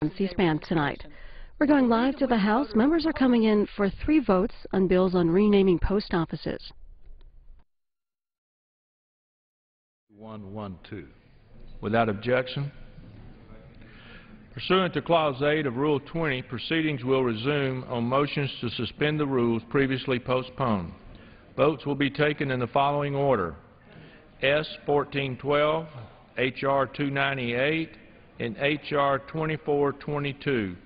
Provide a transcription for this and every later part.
on C-SPAN tonight. We're going live to the House. Members are coming in for 3 votes on bills on renaming post offices. 112. Without objection, pursuant to Clause 8 of Rule 20, proceedings will resume on motions to suspend the rules previously postponed. Votes will be taken in the following order: S. 1412, H.R. 298, and H.R. 2422,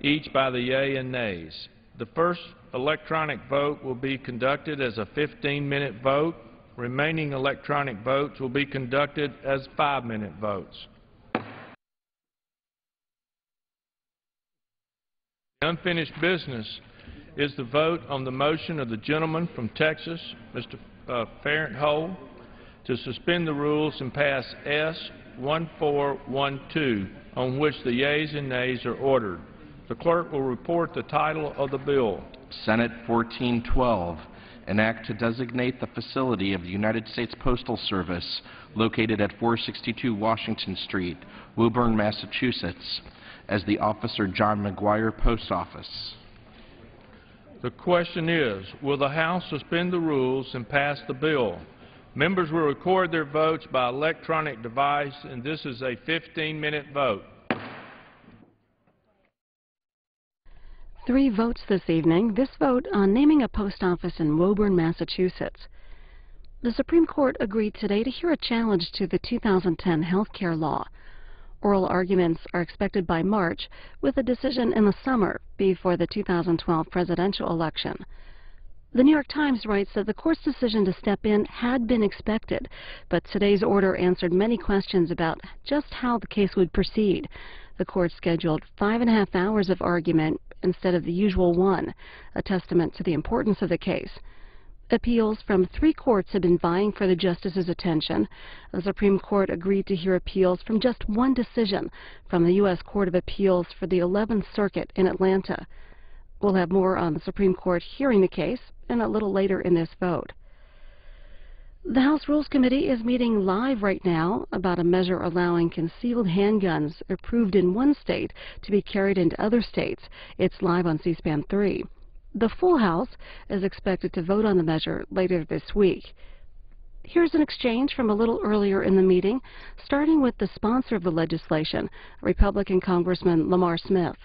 each by the yea and nays. The first electronic vote will be conducted as a 15-minute vote. Remaining electronic votes will be conducted as 5-minute votes. Unfinished business is the vote on the motion of the gentleman from Texas, Mr. Farrant-Hole, to suspend the rules and pass S. 1412, on which the yeas and nays are ordered. The clerk will report the title of the bill. Senate 1412, an act to designate the facility of the United States Postal Service located at 462 Washington Street, Woburn, Massachusetts, as the Officer John McGuire Post Office. The question is, will the House suspend the rules and pass the bill? Members will record their votes by electronic device, and this is a 15-minute vote. 3 votes this evening. This vote on naming a post office in Woburn, Massachusetts. The Supreme Court agreed today to hear a challenge to the 2010 health care law. Oral arguments are expected by March, with a decision in the summer before the 2012 presidential election. The New York Times writes that the court's decision to step in had been expected, but today's order answered many questions about just how the case would proceed. The court scheduled 5.5 hours of argument instead of the usual 1, a testament to the importance of the case. Appeals from 3 courts have been vying for the justice's attention. The Supreme Court agreed to hear appeals from just 1 decision from the U.S. Court of Appeals for the 11th Circuit in Atlanta. We'll have more on the Supreme Court hearing the case and a little later in this vote. The House Rules Committee is meeting live right now about a measure allowing concealed handguns approved in one state to be carried into other states. It's live on C-SPAN 3. The full House is expected to vote on the measure later this week. Here's an exchange from a little earlier in the meeting, starting with the sponsor of the legislation, Republican Congressman Lamar Smith.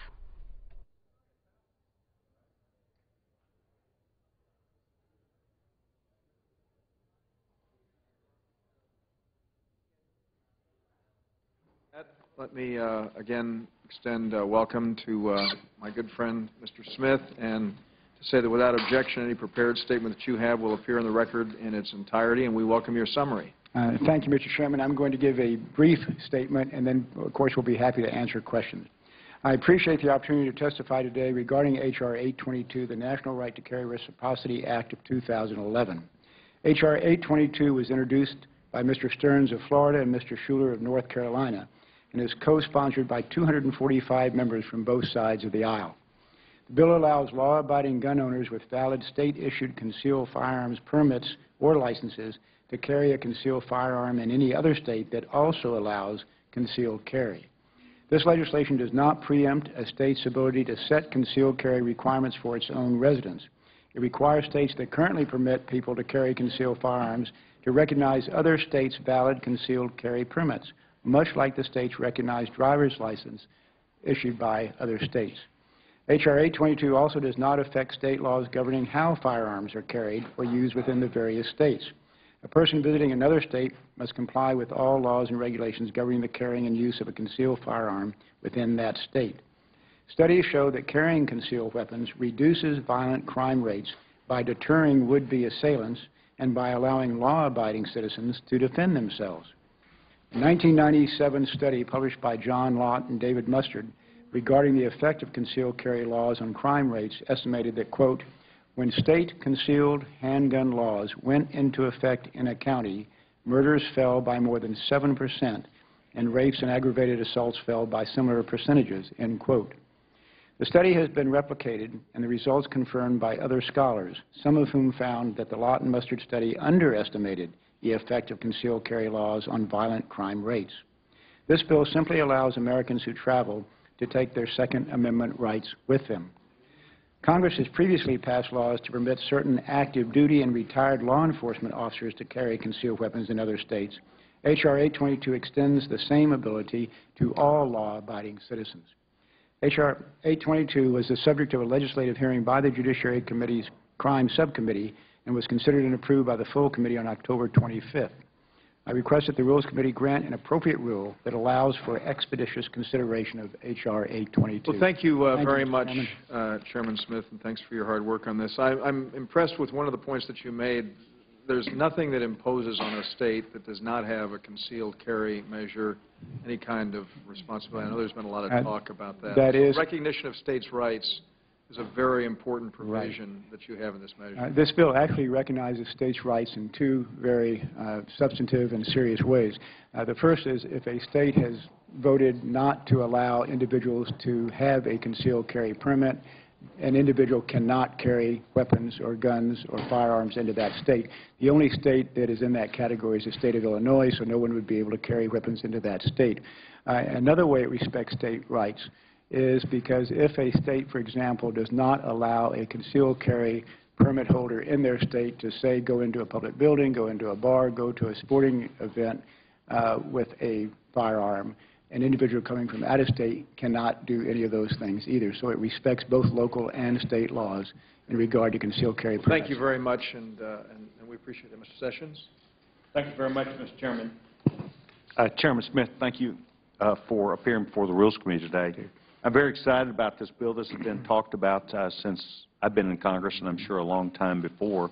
Let me again extend welcome to my good friend, Mr. Smith, and to say that without objection, any prepared statement that you have will appear in the record in its entirety, and we welcome your summary. Thank you, Mr. Chairman. I'm going to give a brief statement, and then, of course, we'll be happy to answer questions. I appreciate the opportunity to testify today regarding H.R. 822, the National Right to Carry Reciprocity Act of 2011. H.R. 822 was introduced by Mr. Stearns of Florida and Mr. Schuler of North Carolina, and is co-sponsored by 245 members from both sides of the aisle. The bill allows law-abiding gun owners with valid state-issued concealed firearms permits or licenses to carry a concealed firearm in any other state that also allows concealed carry. This legislation does not preempt a state's ability to set concealed carry requirements for its own residents. It requires states that currently permit people to carry concealed firearms to recognize other states' valid concealed carry permits, much like the states recognize driver's license issued by other states. H.R. 822 also does not affect state laws governing how firearms are carried or used within the various states. A person visiting another state must comply with all laws and regulations governing the carrying and use of a concealed firearm within that state. Studies show that carrying concealed weapons reduces violent crime rates by deterring would-be assailants and by allowing law-abiding citizens to defend themselves. A 1997 study published by John Lott and David Mustard regarding the effect of concealed carry laws on crime rates estimated that, quote, when state concealed handgun laws went into effect in a county, murders fell by more than 7%, and rapes and aggravated assaults fell by similar percentages, end quote. The study has been replicated and the results confirmed by other scholars, some of whom found that the Lott and Mustard study underestimated the effect of concealed carry laws on violent crime rates. This bill simply allows Americans who travel to take their Second Amendment rights with them. Congress has previously passed laws to permit certain active duty and retired law enforcement officers to carry concealed weapons in other states. H.R. 822 extends the same ability to all law-abiding citizens. H.R. 822 was the subject of a legislative hearing by the Judiciary Committee's Crime Subcommittee and was considered and approved by the full committee on October 25th. I request that the Rules Committee grant an appropriate rule that allows for expeditious consideration of H.R. 822. Well, thank you very much, Chairman Smith, and thanks for your hard work on this. I'm impressed with one of the points that you made. There's nothing that imposes on a state that does not have a concealed carry measure, any kind of responsibility. I know there's been a lot of talk about that. That is, recognition of states' rights is a very important provision that you have in this measure. This bill actually recognizes states' rights in two very substantive and serious ways. The first is if a state has voted not to allow individuals to have a concealed carry permit, an individual cannot carry weapons or guns or firearms into that state. The only state that is in that category is the state of Illinois, so no one would be able to carry weapons into that state. Another way it respects state rights is because if a state, for example, does not allow a concealed carry permit holder in their state to, say, go into a public building, go into a bar, go to a sporting event with a firearm, an individual coming from out of state cannot do any of those things either. So it respects both local and state laws in regard to concealed carry permits. Thank you very much, and we appreciate it. Mr. Sessions? Thank you very much, Mr. Chairman. Chairman Smith, thank you for appearing before the Rules Committee today. I'm very excited about this bill. This has been talked about since I've been in Congress, and I'm sure a long time before.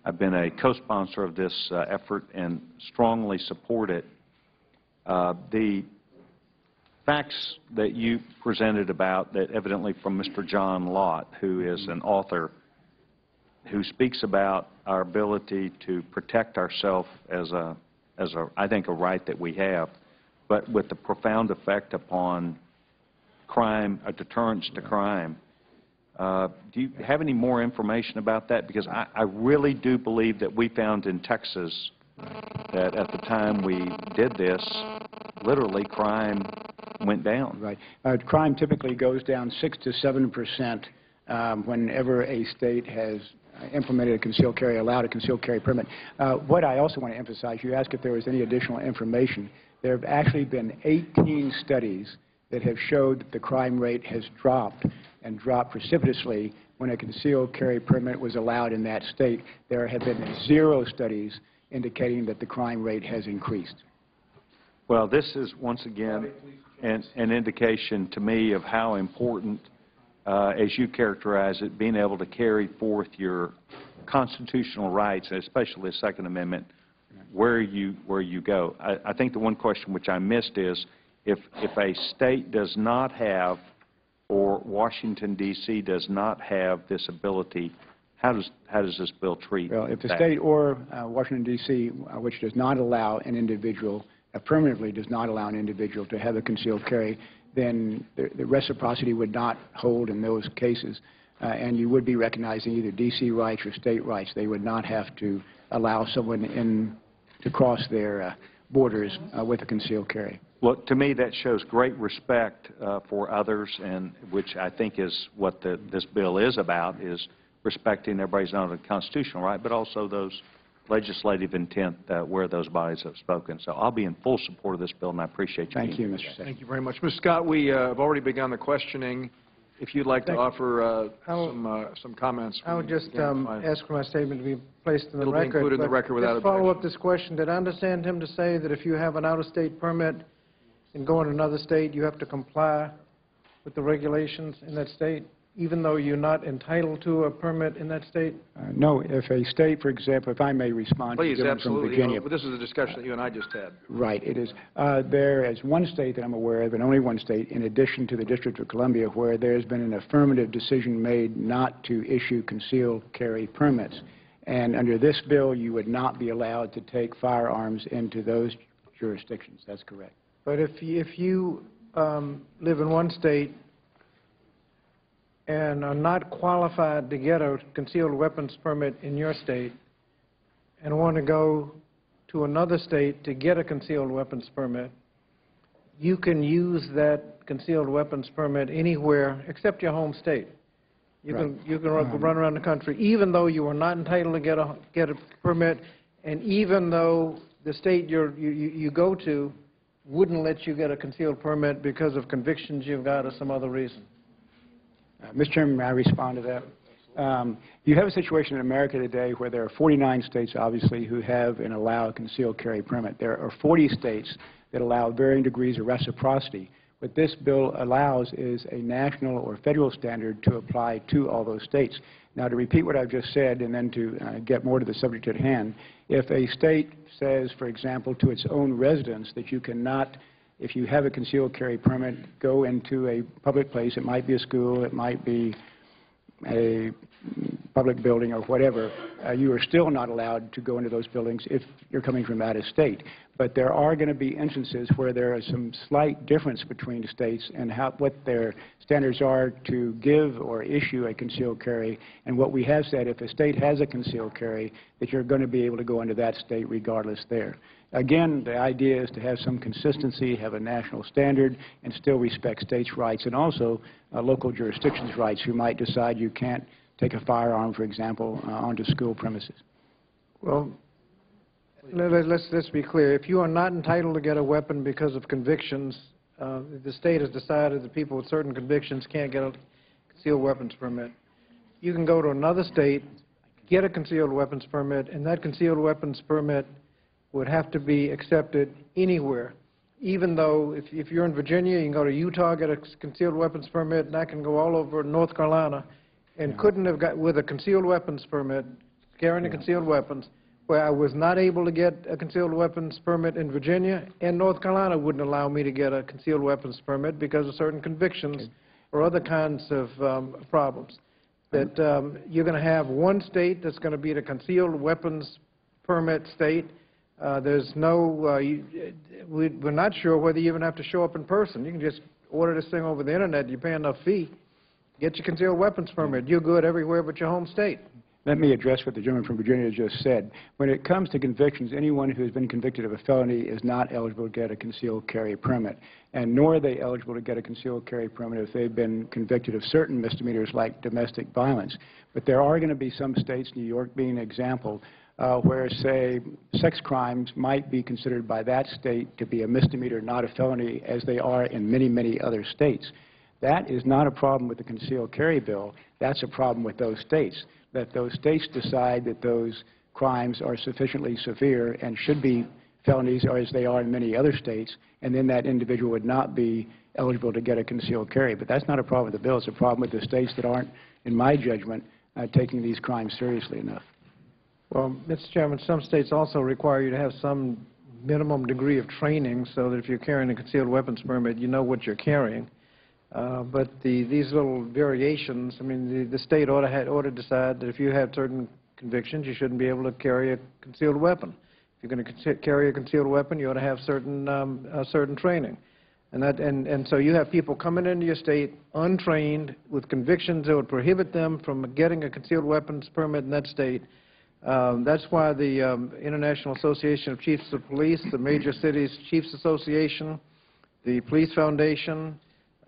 I've been a co-sponsor of this effort and strongly support it. The facts that you presented about, that evidently from Mr. John Lott, who is an author, who speaks about our ability to protect ourselves as I think, a right that we have, but with the profound effect upon crime, a deterrence to crime. Do you have any more information about that? Because I really do believe that we found in Texas that at the time we did this, literally crime went down. Right. Crime typically goes down 6 to 7% whenever a state has implemented a concealed carry, allowed a concealed carry permit. What I also want to emphasize, you asked if there was any additional information. There have actually been 18 studies that have showed that the crime rate has dropped and dropped precipitously when a concealed carry permit was allowed in that state. There have been 0 studies indicating that the crime rate has increased. Well, this is once again an indication to me of how important, as you characterize it, being able to carry forth your constitutional rights, especially the Second Amendment, where you go. I think the one question which I missed is, if a state does not have, or Washington, D.C. does not have this ability, how does this bill treat that? Well, if the state or Washington, D.C., which does not allow an individual, permanently does not allow an individual to have a concealed carry, then the reciprocity would not hold in those cases, and you would be recognizing either D.C. rights or state rights. They would not have to allow someone to cross their borders with a concealed carry. Well, to me, that shows great respect for others, and which I think is what this bill is about, is respecting everybody's not only constitutional right, but also those legislative intent where those bodies have spoken. So I'll be in full support of this bill, and I appreciate you. Thank you, Mr. Secretary. Thank you very much. Mr. Scott, we have already begun the questioning. If you'd like to offer some comments. I would just ask for my statement to be placed in the record. It'll be included in the record without objection. Follow up this question. Did I understand him to say that if you have an out-of-state permit and go in another state, you have to comply with the regulations in that state, even though you're not entitled to a permit in that state? No. If a state, for example, if I may respond Please, to the absolutely. from Virginia. But this is a discussion that you and I just had. Right, it is. There is one state that I'm aware of, and only one state, in addition to the District of Columbia, where there has been an affirmative decision made not to issue concealed carry permits. And under this bill, you would not be allowed to take firearms into those jurisdictions. That's correct. But if you live in one state and are not qualified to get a concealed weapons permit in your state and want to go to another state to get a concealed weapons permit, you can use that concealed weapons permit anywhere except your home state. You can run around the country even though you are not entitled to get a permit, and even though the state you go to wouldn't let you get a concealed permit because of convictions you've got or some other reason. Mr. Chairman, may I respond to that? You have a situation in America today where there are 49 states, obviously, who have and allow a concealed carry permit. There are 40 states that allow varying degrees of reciprocity. What this bill allows is a national or federal standard to apply to all those states. Now, to repeat what I've just said and then to get more to the subject at hand, if a state says, for example, to its own residents that you cannot, if you have a concealed carry permit, go into a public place, it might be a school, it might be a public building or whatever, you are still not allowed to go into those buildings if you're coming from out of state. But there are going to be instances where there is some slight difference between the states and what their standards are to give or issue a concealed carry. And what we have said, if a state has a concealed carry, that you're going to be able to go into that state regardless there. Again, the idea is to have some consistency, have a national standard, and still respect states' rights and also local jurisdictions' rights who might decide you can't take a firearm, for example, onto school premises. Well, let's be clear. If you are not entitled to get a weapon because of convictions, the state has decided that people with certain convictions can't get a concealed weapons permit. You can go to another state, get a concealed weapons permit, and that concealed weapons permit would have to be accepted anywhere. Even though if you're in Virginia, you can go to Utah, get a concealed weapons permit, and I can go all over North Carolina and couldn't have got, with a concealed weapons permit, carrying a concealed weapons, where I was not able to get a concealed weapons permit in Virginia, and North Carolina wouldn't allow me to get a concealed weapons permit because of certain convictions or other kinds of problems. That you're going to have one state that's going to be the concealed weapons permit state. There's no, we're not sure whether you even have to show up in person. You can just order this thing over the internet. You pay enough fee, get your concealed weapons permit. You're good everywhere but your home state. Let me address what the gentleman from Virginia just said. When it comes to convictions, anyone who has been convicted of a felony is not eligible to get a concealed carry permit, and nor are they eligible to get a concealed carry permit if they've been convicted of certain misdemeanors like domestic violence. But there are going to be some states, New York being an example, where, say, sex crimes might be considered by that state to be a misdemeanor, not a felony, as they are in many, many other states. That is not a problem with the concealed carry bill. That's a problem with those states. That those states decide that those crimes are sufficiently severe and should be felonies, or as they are in many other states, and then that individual would not be eligible to get a concealed carry. But that's not a problem with the bill. It's a problem with the states that aren't, in my judgment, taking these crimes seriously enough. Well, Mr. Chairman, some states also require you to have some minimum degree of training so that if you're carrying a concealed weapons permit, you know what you're carrying. But these little variations, I mean, the state ought to decide that if you have certain convictions, you shouldn't be able to carry a concealed weapon. If you're going to carry a concealed weapon, you ought to have certain training. And so you have people coming into your state untrained with convictions that would prohibit them from getting a concealed weapons permit in that state. That's why the International Association of Chiefs of Police, the Major Cities Chiefs Association, the Police Foundation,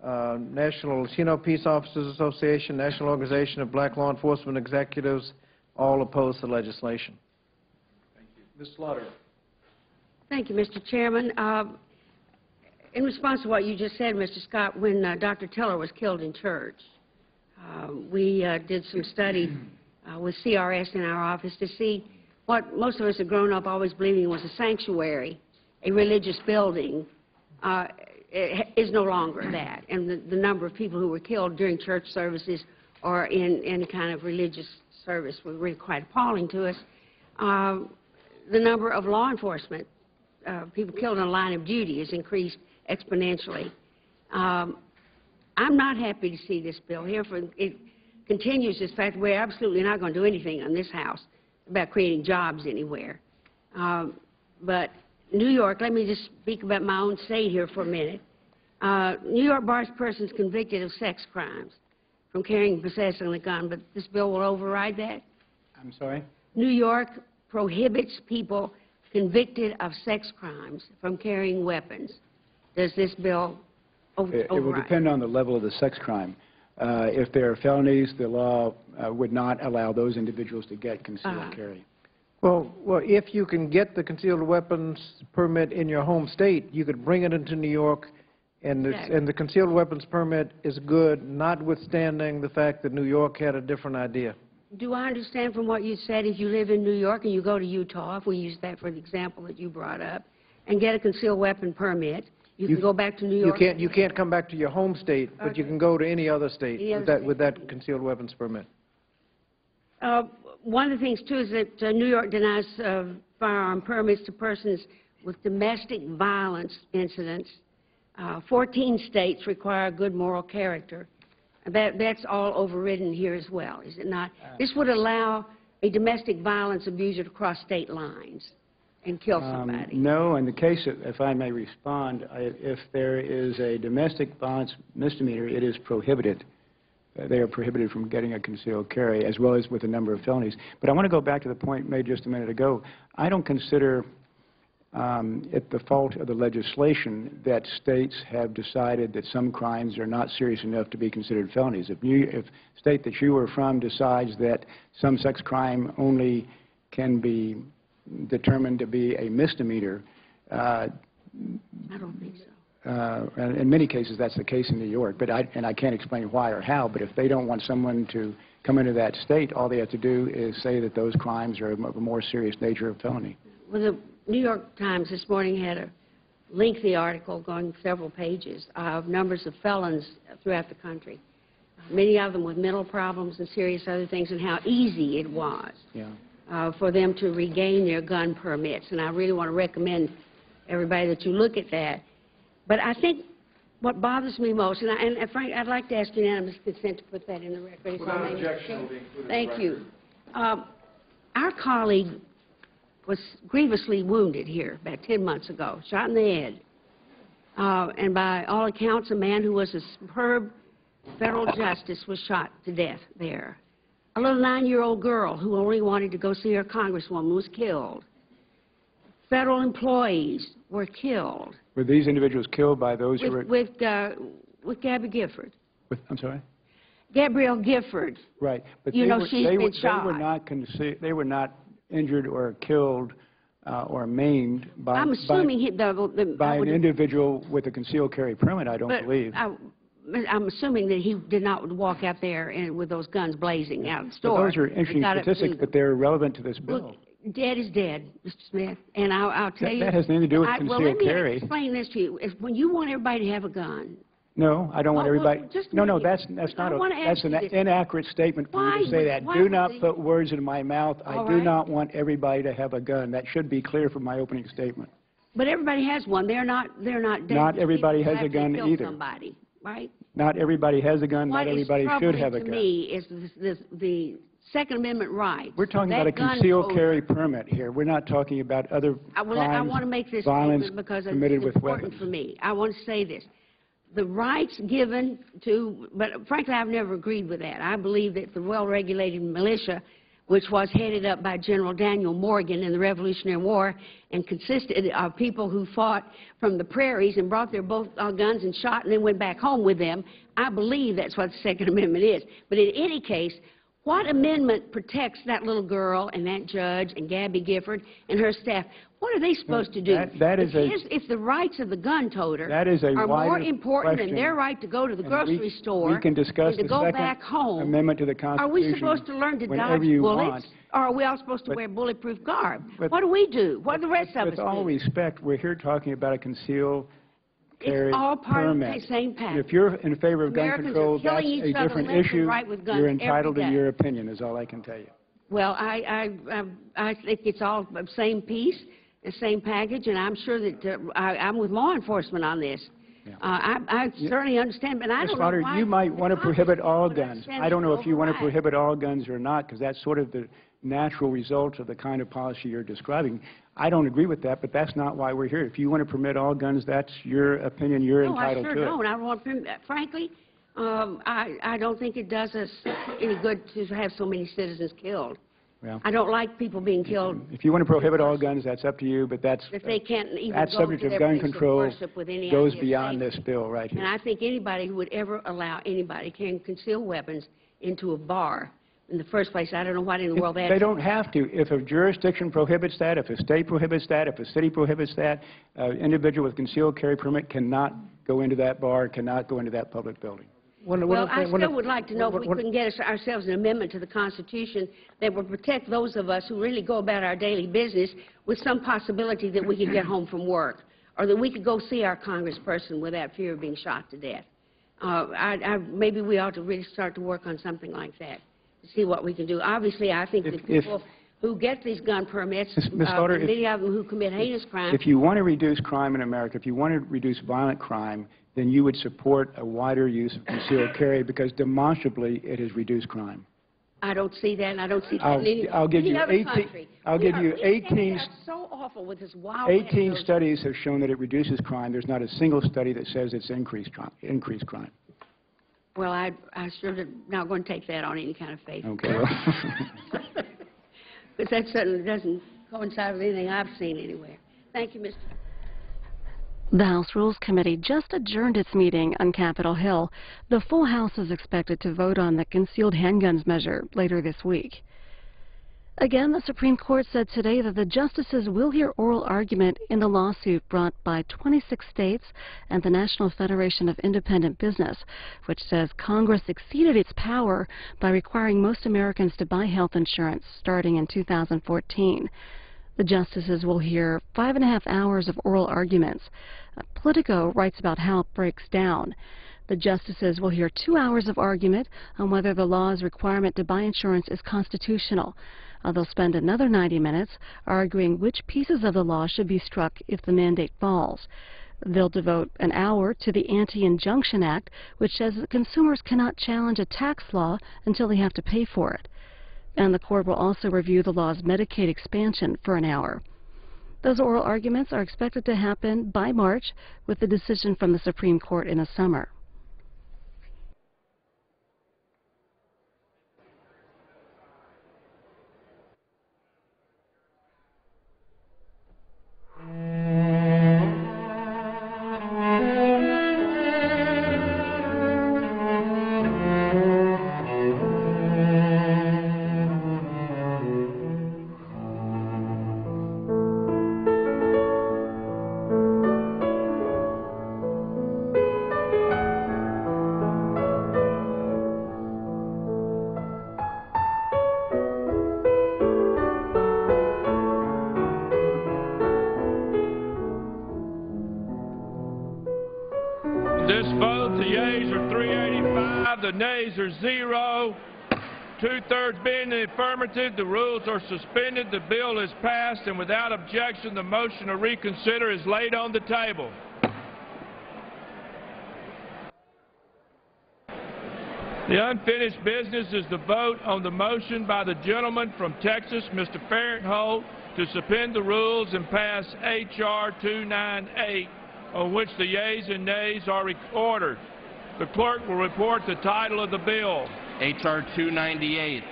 National Latino Peace Officers Association, National Organization of Black Law Enforcement Executives, all oppose the legislation. Thank you. Ms. Slaughter. Thank you, Mr. Chairman. In response to what you just said, Mr. Scott, when Dr. Teller was killed in church, we did some study with CRS in our office to see what most of us have grown up always believing was a sanctuary, a religious building, is no longer that. And the number of people who were killed during church services or in any kind of religious service were really quite appalling to us. The number of law enforcement people killed in the line of duty has increased exponentially. I'm not happy to see this bill here. It continues this fact we're absolutely not going to do anything on this House about creating jobs anywhere. But New York, let me just speak about my own state here for a minute. New York bars persons convicted of sex crimes from carrying and possessing a gun, but this bill will override that? I'm sorry? New York prohibits people convicted of sex crimes from carrying weapons. Does this bill It will depend on the level of the sex crime. If there are felonies, the law would not allow those individuals to get concealed carry. Well, if you can get the concealed weapons permit in your home state, you could bring it into New York, and the concealed weapons permit is good, notwithstanding the fact that New York had a different idea. Do I understand from what you said, if you live in New York and you go to Utah, if we use that for the example that you brought up, and get a concealed weapon permit, you can go back to New York? You can't come back to your home state, but you can go to any other state with that concealed weapons permit. One of the things, too, is that New York denies firearm permits to persons with domestic violence incidents. 14 states require good moral character. That's all overridden here as well, is it not? This would allow a domestic violence abuser to cross state lines and kill somebody. No, in the case of, if I may respond, if there is a domestic violence misdemeanor, it is prohibited. They are prohibited from getting a concealed carry, as well as with a number of felonies. But I want to go back to the point made just a minute ago. I don't consider it the fault of the legislation that states have decided that some crimes are not serious enough to be considered felonies. If the state that you are from decides that some sex crime only can be determined to be a misdemeanor, I don't think so. And in many cases, that's the case in New York, but I can't explain why or how, but if they don't want someone to come into that state, all they have to do is say that those crimes are of a more serious nature of felony. Well, the New York Times this morning had a lengthy article going several pages of numbers of felons throughout the country, many of them with mental problems and serious other things, and how easy it was for them to regain their gun permits. And I really want to recommend everybody that you look at that. But I think what bothers me most, and Frank, I'd like to ask unanimous consent to put that in the record. Without objection, will be included in the record. Thank you. Our colleague was grievously wounded here about 10 months ago, shot in the head. And by all accounts, a man who was a superb federal justice was shot to death there. A little 9-year-old girl who only wanted to go see her congresswoman was killed. Federal employees were killed. Were these individuals killed by those who were... With Gabby Gifford. I'm sorry? Gabrielle Gifford. Right. But she's been shot. They were not injured or killed or maimed by, I'm assuming by an individual with a concealed carry permit, I don't believe. I'm assuming that he did not walk out there with those guns blazing out of the store. But those are interesting statistics, but they're relevant to this bill. Look, dead is dead, Mr. Smith, and I'll tell you... That has nothing to do with concealed carry. Well, let me explain this to you. When you want everybody to have a gun... No, I don't want everybody... No, that's not that's an inaccurate statement for you to say that. Do not put words in my mouth. I do not want everybody to have a gun. That should be clear from my opening statement. But everybody has one. They're not dead. Not everybody has a gun either. Somebody, right? Not everybody has a gun. Not everybody should have a gun. What is troubling to me is the Second Amendment right. We're talking about a concealed carry permit here. We're not talking about other crimes, I want to make this statement because it's important for me. I want to say this. The rights given to, but frankly, I've never agreed with that. I believe that the well-regulated militia, which was headed up by General Daniel Morgan in the Revolutionary War and consisted of people who fought from the prairies and brought their both guns and shot and then went back home with them, I believe that's what the Second Amendment is. But in any case, what amendment protects that little girl and that judge and Gabby Gifford and her staff? What are they supposed to do? If the rights of the gun toter are more important than their right to go to the grocery store and to go back home, amendment to the Constitution, are we supposed to learn to dodge bullets? Or are we all supposed to wear bulletproof garb? What do we do? What do the rest of us do? With all respect, we're here talking about a concealed carry It's all part permit. of the same package. If you're in favor of gun control, that's a different issue. You're entitled to your opinion, is all I can tell you. Well, I think it's all the same piece, the same package, and I'm sure that I'm with law enforcement on this. Yeah. I certainly understand, but I don't know why. You might want to prohibit all guns. I don't know if you want to prohibit all guns or not, because that's sort of the natural result of the kind of policy you're describing. I don't agree with that, but that's not why we're here. If you want to permit all guns, that's your opinion. You're entitled to it. No, I sure don't. I want to, frankly, I don't think it does us any good to have so many citizens killed Well, I don't like people being killed. if you want to prohibit all guns, that's up to you, but that's If they can't even that go subject to of their gun place of control worship with any goes idea of beyond safety. this bill right here. And I think anybody who would ever allow anybody carrying concealed weapons into a bar, in the first place, I don't know what in the world They don't have to. If a jurisdiction prohibits that, if a state prohibits that, if a city prohibits that, an individual with concealed carry permit cannot go into that bar, cannot go into that public building. Well, I still would like to know if we couldn't get ourselves an amendment to the Constitution that would protect those of us who really go about our daily business with some possibility that we could get home from work or that we could go see our congressperson without fear of being shot to death. Maybe we ought to really start to work on something like that to see what we can do. Obviously, I think that people who get these gun permits, many of them who commit heinous crimes. If you want to reduce crime in America, if you want to reduce violent crime, then you would support a wider use of concealed carry because demonstrably it has reduced crime. I don't see that, and I don't see that in I'll give you 18. country. I'll give you 18. So awful with this wild 18 studies have shown that it reduces crime. There's not a single study that says it's increased crime. Well, I sure am not going to take that on any kind of faith. Okay. Well. Because that certainly doesn't coincide with anything I've seen anywhere. Thank you, Mr. The House Rules Committee just adjourned its meeting on Capitol Hill. The full House is expected to vote on the concealed handguns measure later this week. Again, the Supreme Court said today that the justices will hear oral argument in the lawsuit brought by 26 states and the National Federation of Independent Business, which says Congress exceeded its power by requiring most Americans to buy health insurance starting in 2014. The justices will hear 5.5 hours of oral arguments. Politico writes about how it breaks down. The justices will hear 2 hours of argument on whether the law's requirement to buy insurance is constitutional. They'll spend another 90 minutes arguing which pieces of the law should be struck if the mandate falls. They'll devote an hour to the Anti-Injunction Act, which says that consumers cannot challenge a tax law until they have to pay for it. And the court will also review the law's Medicaid expansion for an hour. Those oral arguments are expected to happen by March, with the decision from the Supreme Court in the summer. This vote, the yeas are 385, the nays are 0. 2/3 being in the affirmative, the rules are suspended, the bill is passed, and without objection, the motion to reconsider is laid on the table. The unfinished business is the vote on the motion by the gentleman from Texas, Mr. Farenthold, to suspend the rules and pass H.R. 298, on which the yeas and nays are ordered. The clerk will report the title of the bill. H.R. 298,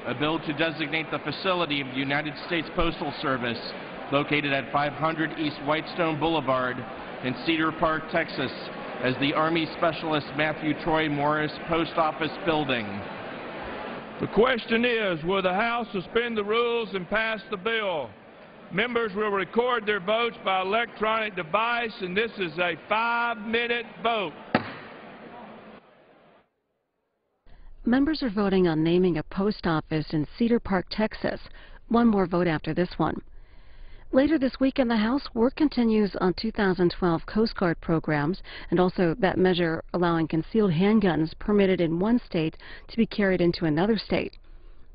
a bill to designate the facility of the United States Postal Service located at 500 East Whitestone Boulevard in Cedar Park, Texas, as the Army Specialist Matthew Troy Morris Post Office Building. The question is, will the House suspend the rules and pass the bill? Members will record their votes by electronic device, and this is a 5-minute vote. Members are voting on naming a post office in Cedar Park, Texas. One more vote after this one. Later this week in the House, work continues on 2012 Coast Guard programs and also that measure allowing concealed handguns permitted in one state to be carried into another state.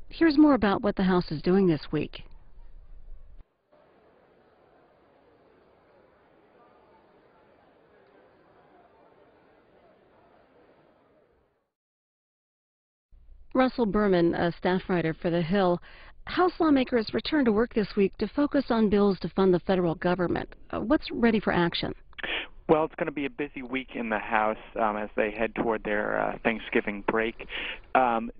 Here's more about what the House is doing this week. Russell Berman, a staff writer for The Hill. House lawmakers returned to work this week to focus on bills to fund the federal government. What's ready for action? Well, it's going to be a busy week in the House as they head toward their Thanksgiving break.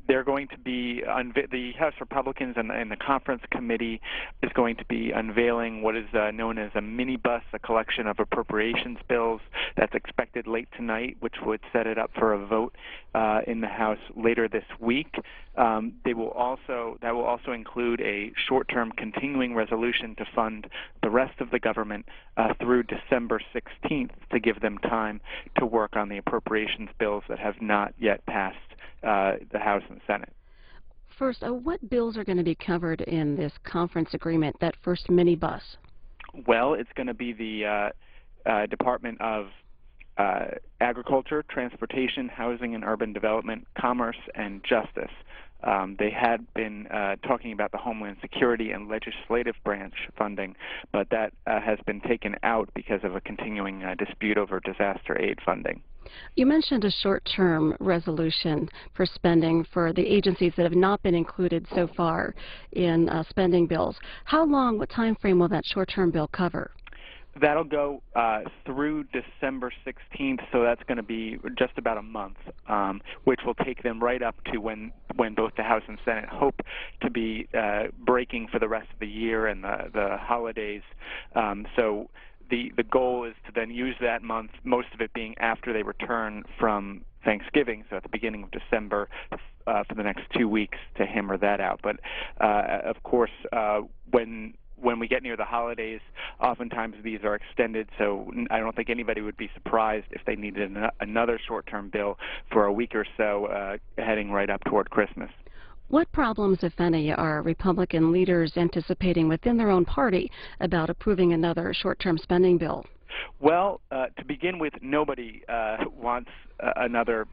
They're going to be, the House Republicans and the Conference Committee is going to be unveiling what is known as a minibus, a collection of appropriations bills that's expected late tonight, which would set it up for a vote in the House later this week. That will also include a short-term continuing resolution to fund the rest of the government through December 16th to give them time to work on the appropriations bills that have not yet passed the House and Senate. First, what bills are going to be covered in this conference agreement, that first minibus? Well, it's going to be the Department of Agriculture, Transportation, Housing and Urban Development, Commerce, and Justice. They had been talking about the Homeland Security and legislative branch funding, but that has been taken out because of a continuing dispute over disaster aid funding. You mentioned a short-term resolution for spending for the agencies that have not been included so far in spending bills. How long, what time frame will that short-term bill cover? That'll go through December 16th, so that's going to be just about a month, which will take them right up to when both the House and Senate hope to be breaking for the rest of the year and the holidays. So the goal is to then use that month, most of it being after they return from Thanksgiving, so at the beginning of December, for the next 2 weeks to hammer that out. But of course, when we get near the holidays, oftentimes these are extended, so I don't think anybody would be surprised if they needed another short-term bill for a week or so heading right up toward Christmas. What problems, if any, are Republican leaders anticipating within their own party about approving another short-term spending bill? Well, to begin with, nobody wants another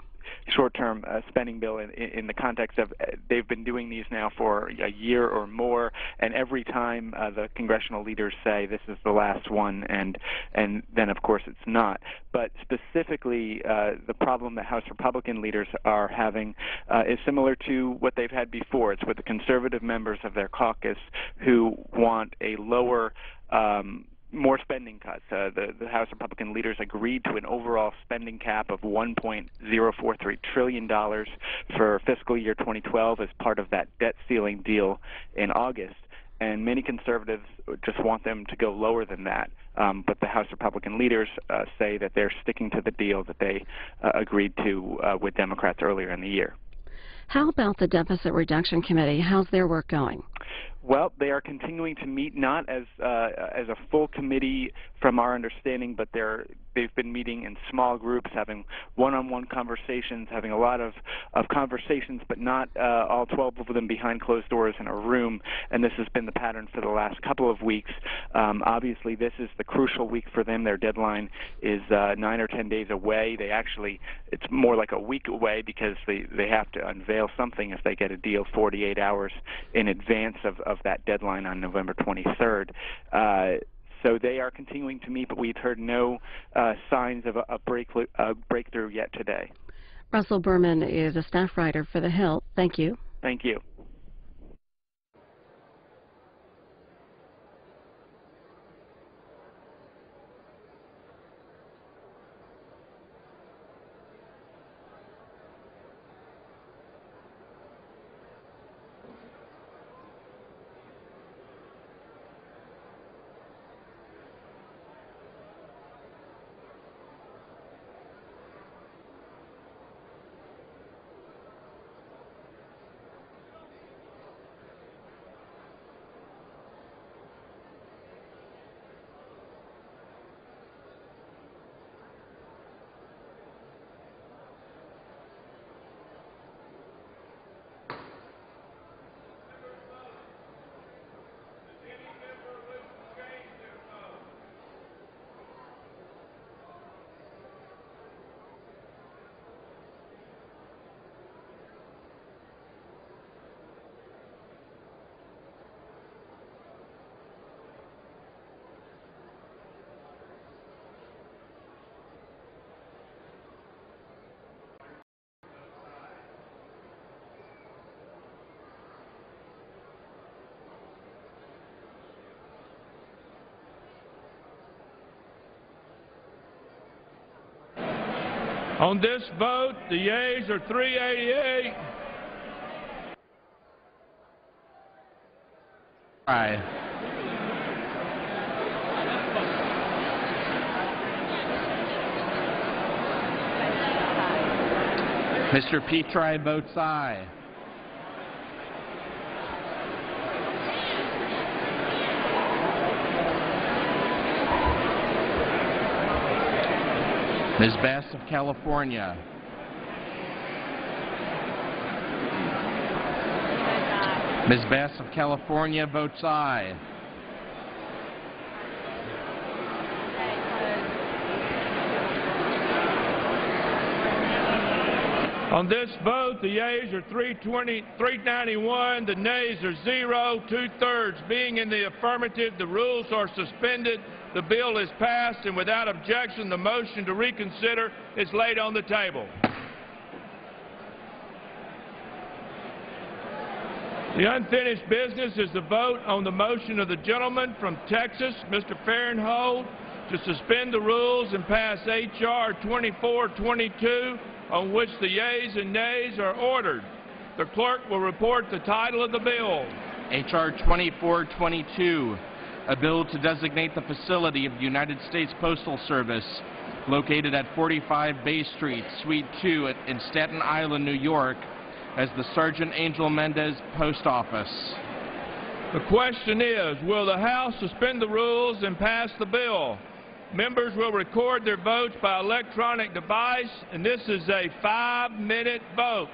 short-term spending bill in the context of they've been doing these now for a year or more, and every time the congressional leaders say this is the last one, and then of course it's not. But specifically, the problem that House Republican leaders are having is similar to what they've had before. It's with the conservative members of their caucus who want a lower more spending cuts. The House Republican leaders agreed to an overall spending cap of $1.043 trillion for fiscal year 2012 as part of that debt ceiling deal in August. And many conservatives just want them to go lower than that. But the House Republican leaders say that they're sticking to the deal that they agreed to with Democrats earlier in the year. How about the Deficit Reduction Committee? How's their work going? Well, they are continuing to meet, not as a full committee from our understanding, but they've been meeting in small groups, having one-on-one conversations, having a lot of conversations, but not all 12 of them behind closed doors in a room, and this has been the pattern for the last couple of weeks. Obviously, this is the crucial week for them. Their deadline is 9 or 10 days away. It's more like a week away because they have to unveil something if they get a deal 48 hours in advance of that deadline on November 23rd. So they are continuing to meet, but we've heard no signs of a breakthrough yet today. Russell Berman is a staff writer for The Hill. Thank you. Thank you. On this vote, the yeas are 388. Aye. Mr. Petri votes aye. Ms. Bass of California. Ms. Bass of California votes aye. On this vote, the yeas are 391, the nays are 0, 2/3 being in the affirmative. The rules are suspended. The bill is passed, and without objection, the motion to reconsider is laid on the table. The unfinished business is the vote on the motion of the gentleman from Texas, Mr. Farrenhold, to suspend the rules and pass H.R. 2422, on which the yeas and nays are ordered. The clerk will report the title of the bill. H.R. 2422, a bill to designate the facility of the United States Postal Service located at 45 Bay Street, Suite 2 in Staten Island, New York, as the Sergeant Angel Mendez Post Office. The question is, will the House suspend the rules and pass the bill? Members will record their votes by electronic device, and this is a 5-minute vote.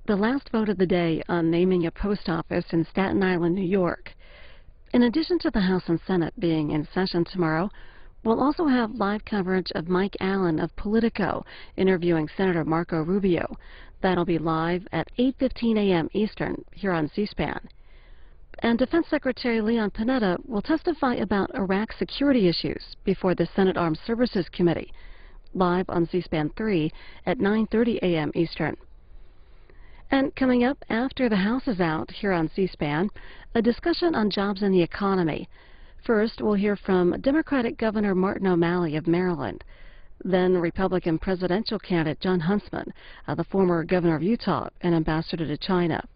The last vote of the day on naming a post office in Staten Island, New York. In addition to the House and Senate being in session tomorrow, we'll also have live coverage of Mike Allen of Politico interviewing Senator Marco Rubio. That'll be live at 8:15 a.m. Eastern here on C-SPAN. And Defense Secretary Leon Panetta will testify about Iraq security issues before the Senate Armed Services Committee, live on C-SPAN 3 at 9:30 a.m. Eastern. And coming up after the House is out here on C-SPAN, a discussion on jobs and the economy. First, we'll hear from Democratic Governor Martin O'Malley of Maryland. Then Republican presidential candidate John Huntsman, the former governor of Utah and ambassador to China.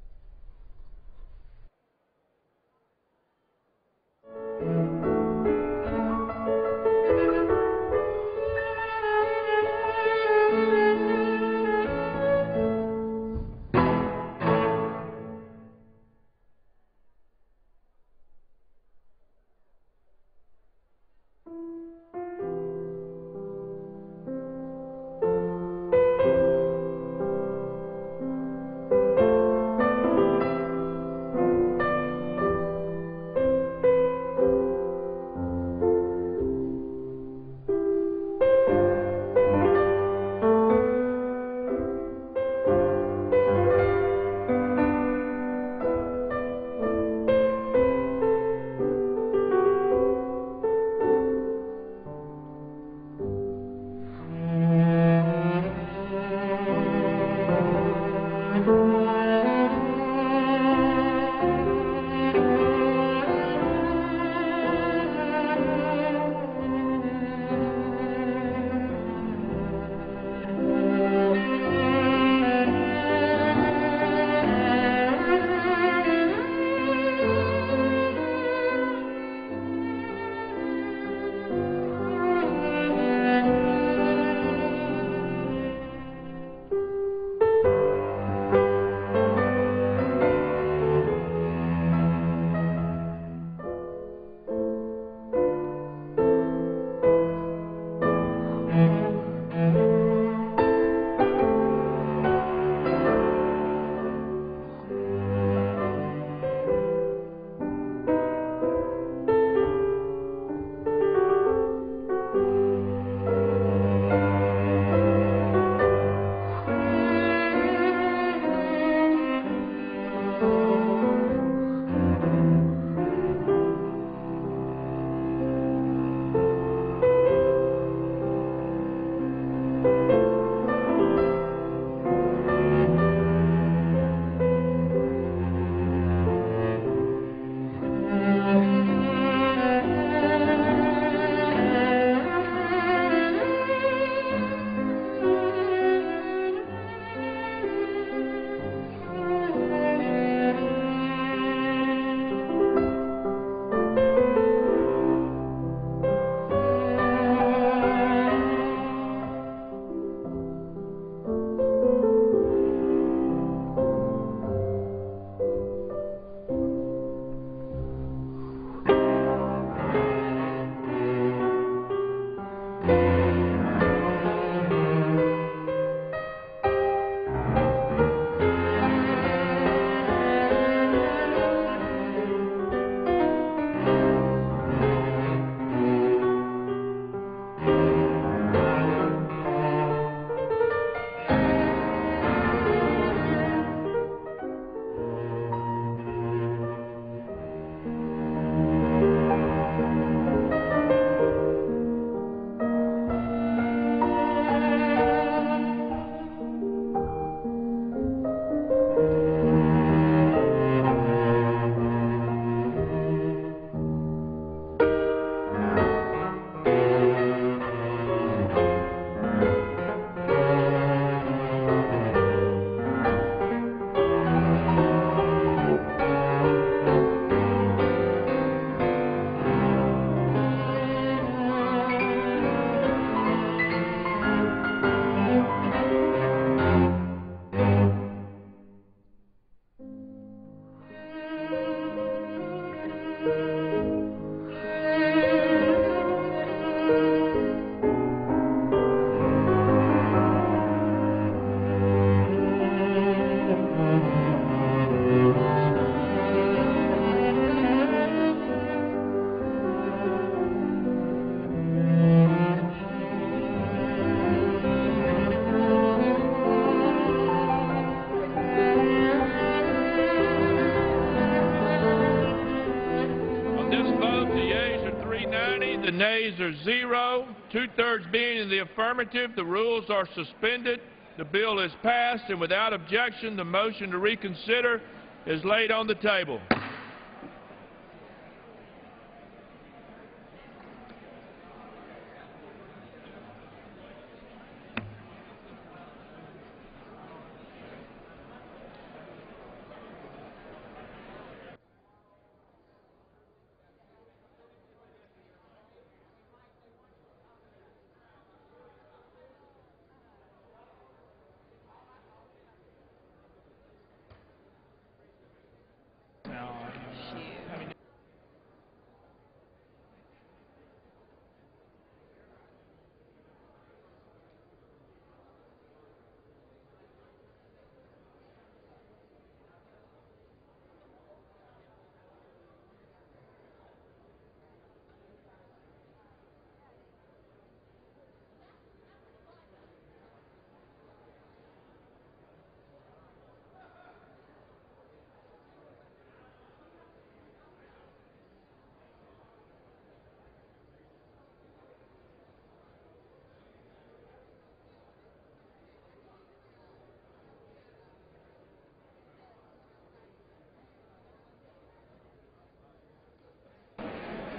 yeas are 0, 2/3 being in the affirmative. The rules are suspended. The bill is passed, and without objection, the motion to reconsider is laid on the table.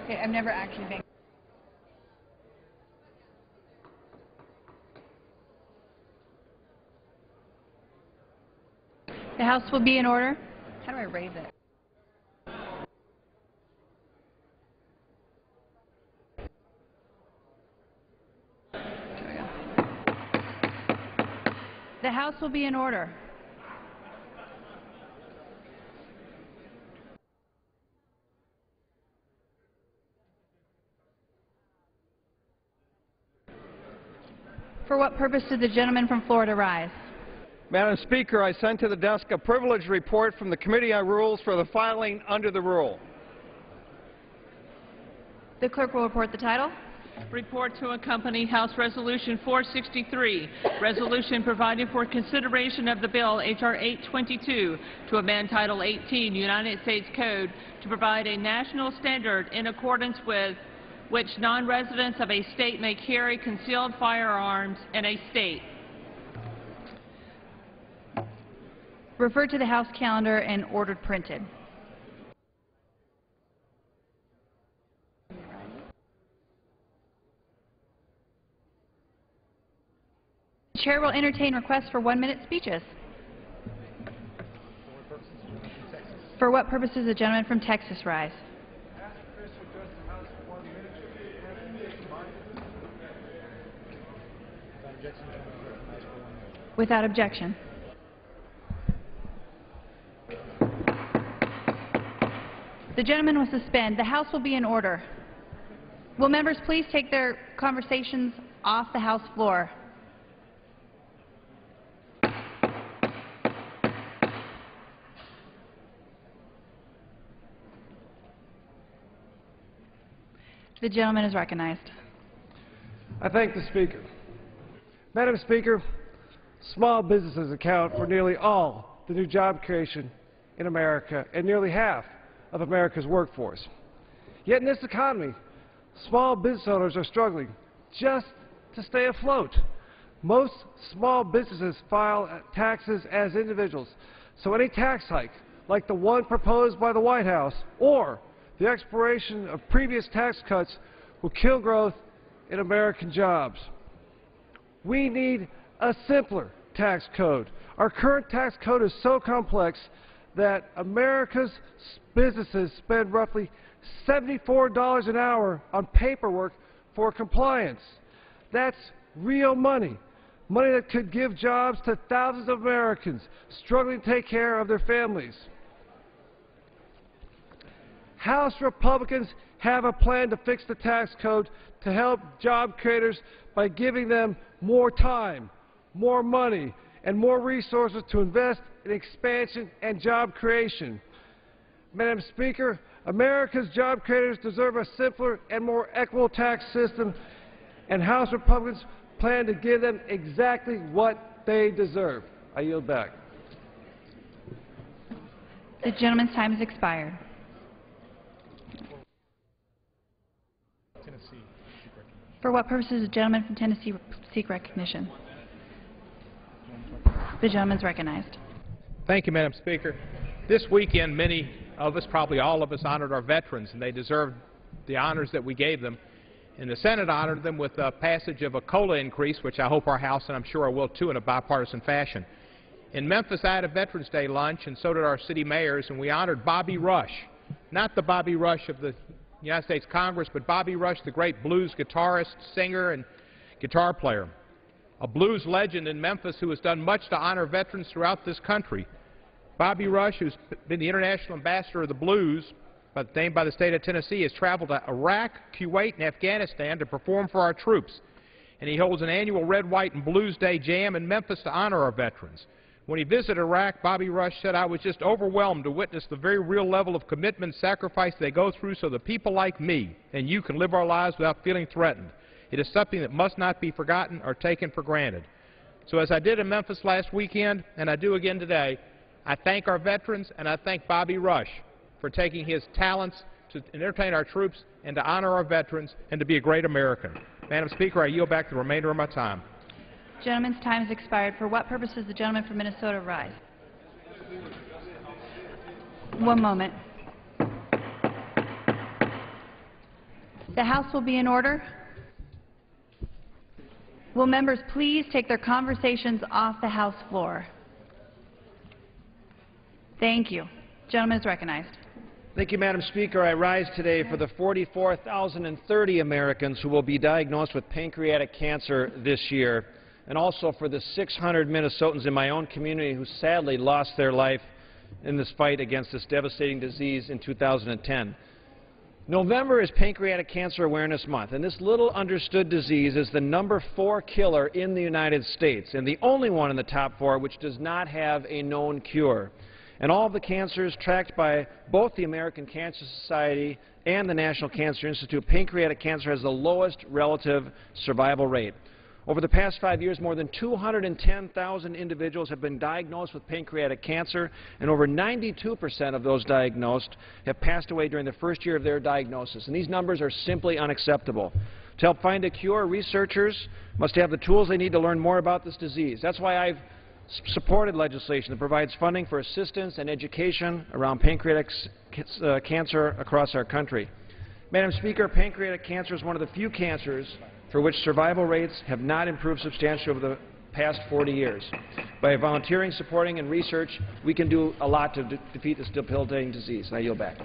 Okay, I've never actually been. The House will be in order. How do I raise it? There we go. The House will be in order. For what purpose did the gentleman from Florida rise? Madam Speaker, I sent to the desk a privilege report from the Committee on Rules for the filing under the rule. The clerk will report the title. Report to accompany House Resolution 463, resolution providing for consideration of the bill H.R. 822 to amend Title 18 United States Code to provide a national standard in accordance with which non-residents of a state may carry concealed firearms in a state. Referred to the House calendar and ordered printed. The Chair will entertain requests for 1-minute speeches. For what purpose does the gentleman from Texas rise? Without objection. The gentleman will suspend. The House will be in order. Will members please take their conversations off the House floor? The gentleman is recognized. I thank the Speaker. Madam Speaker, small businesses account for nearly all the new job creation in America and nearly half of America's workforce. Yet in this economy, small business owners are struggling just to stay afloat. Most small businesses file taxes as individuals, so any tax hike, like the one proposed by the White House, or the expiration of previous tax cuts will kill growth in American jobs. We need a simpler tax code. Our current tax code is so complex that America's businesses spend roughly $74 an hour on paperwork for compliance. That's real money, money that could give jobs to thousands of Americans struggling to take care of their families. House Republicans have a plan to fix the tax code to help job creators by giving them more time, more money, and more resources to invest in expansion and job creation. Madam Speaker, America's job creators deserve a simpler and more equitable tax system, and House Republicans plan to give them exactly what they deserve. I yield back. The gentleman's time has expired. For what purpose does the gentleman from Tennessee seek recognition? The gentleman is recognized. Thank you, Madam Speaker. This weekend, many of us, probably all of us, honored our veterans, and they deserved the honors that we gave them. And the Senate honored them with the passage of a COLA increase, which I hope our House, and I'm sure I will too, in a bipartisan fashion. In Memphis, I had a Veterans Day lunch, and so did our city mayors, and we honored Bobby Rush. Not the Bobby Rush of the United States Congress, but Bobby Rush, the great blues guitarist, singer, and guitar player. A blues legend in Memphis who has done much to honor veterans throughout this country. Bobby Rush, who's been the international ambassador of the blues, named by the state of Tennessee, has traveled to Iraq, Kuwait, and Afghanistan to perform for our troops. And he holds an annual Red, White, and Blues Day Jam in Memphis to honor our veterans. When he visited Iraq, Bobby Rush said, "I was just overwhelmed to witness the very real level of commitment and sacrifice they go through so that people like me and you can live our lives without feeling threatened. It is something that must not be forgotten or taken for granted." So as I did in Memphis last weekend, and I do again today, I thank our veterans and I thank Bobby Rush for taking his talents to entertain our troops and to honor our veterans and to be a great American. Madam Speaker, I yield back the remainder of my time. Gentleman's time has expired. For what purpose does the gentleman from Minnesota rise? One moment. The House will be in order. Will members please take their conversations off the House floor? Thank you. Gentleman is recognized. Thank you, Madam Speaker. I rise today for the 44,030 Americans who will be diagnosed with pancreatic cancer this year, and also for the 600 Minnesotans in my own community who sadly lost their life in this fight against this devastating disease in 2010. November is Pancreatic Cancer Awareness Month, and this little understood disease is the #4 killer in the United States, and the only one in the top 4 which does not have a known cure. And all of the cancers tracked by both the American Cancer Society and the National Cancer Institute, pancreatic cancer has the lowest relative survival rate. Over the past 5 years, more than 210,000 individuals have been diagnosed with pancreatic cancer, and over 92% of those diagnosed have passed away during the first year of their diagnosis. And these numbers are simply unacceptable. To help find a cure, researchers must have the tools they need to learn more about this disease. That's why I've supported legislation that provides funding for assistance and education around pancreatic cancer across our country. Madam Speaker, pancreatic cancer is one of the few cancers for which survival rates have not improved substantially over the past 40 years. By volunteering, supporting, and research, we can do a lot to defeat this debilitating disease. And I yield back.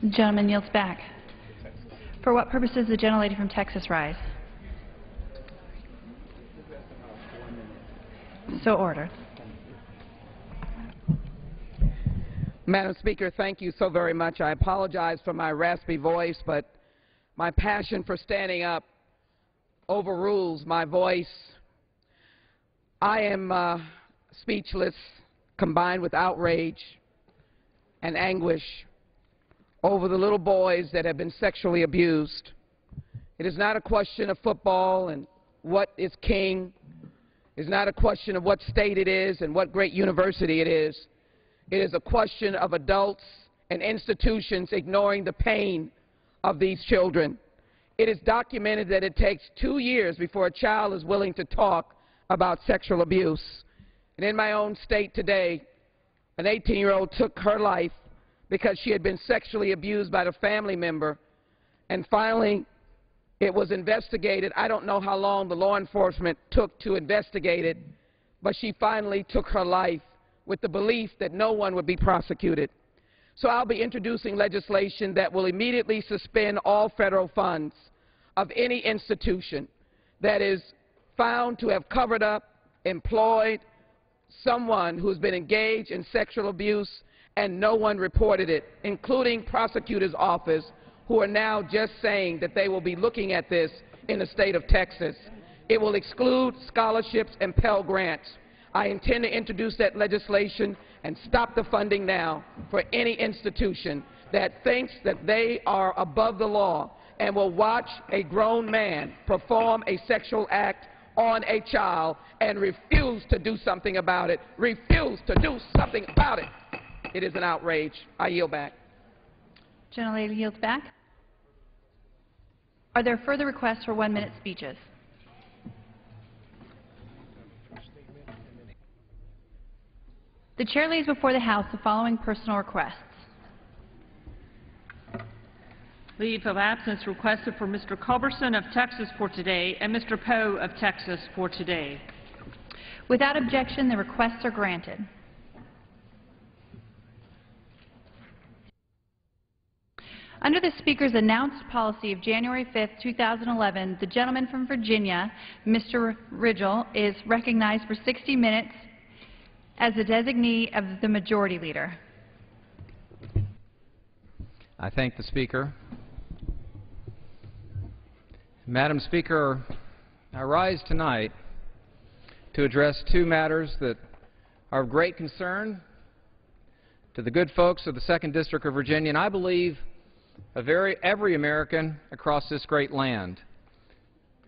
The gentleman yields back. For what purpose does the gentlelady from Texas rise? So ordered. Madam Speaker, thank you so very much. I apologize for my raspy voice, but my passion for standing up overrules my voice. I am speechless, combined with outrage and anguish over the little boys that have been sexually abused. It is not a question of football and what is king. It's not a question of what state it is and what great university it is. It is a question of adults and institutions ignoring the pain of these children. It is documented that it takes 2 years before a child is willing to talk about sexual abuse. And in my own state today, an 18-year-old took her life because she had been sexually abused by a family member, and finally it was investigated. I don't know how long the law enforcement took to investigate it, but she finally took her life with the belief that no one would be prosecuted. So I'll be introducing legislation that will immediately suspend all federal funds of any institution that is found to have covered up, employed someone who's been engaged in sexual abuse and no one reported it, including prosecutor's office, who are now just saying that they will be looking at this in the state of Texas. It will exclude scholarships and Pell Grants. I intend to introduce that legislation and stop the funding now for any institution that thinks that they are above the law and will watch a grown man perform a sexual act on a child and refuse to do something about it. Refuse to do something about it. It is an outrage. I yield back. Gentlelady yields back. Are there further requests for 1-minute speeches? The Chair lays before the House the following personal requests. Leave of absence requested for Mr. Culberson of Texas for today and Mr. Poe of Texas for today. Without objection, the requests are granted. Under the Speaker's announced policy of January 5, 2011, the gentleman from Virginia, Mr. Rigel, is recognized for 60 minutes as the designee of the Majority Leader. I thank the Speaker. Madam Speaker, I rise tonight to address two matters that are of great concern to the good folks of the 2nd District of Virginia, and I believe of every American across this great land.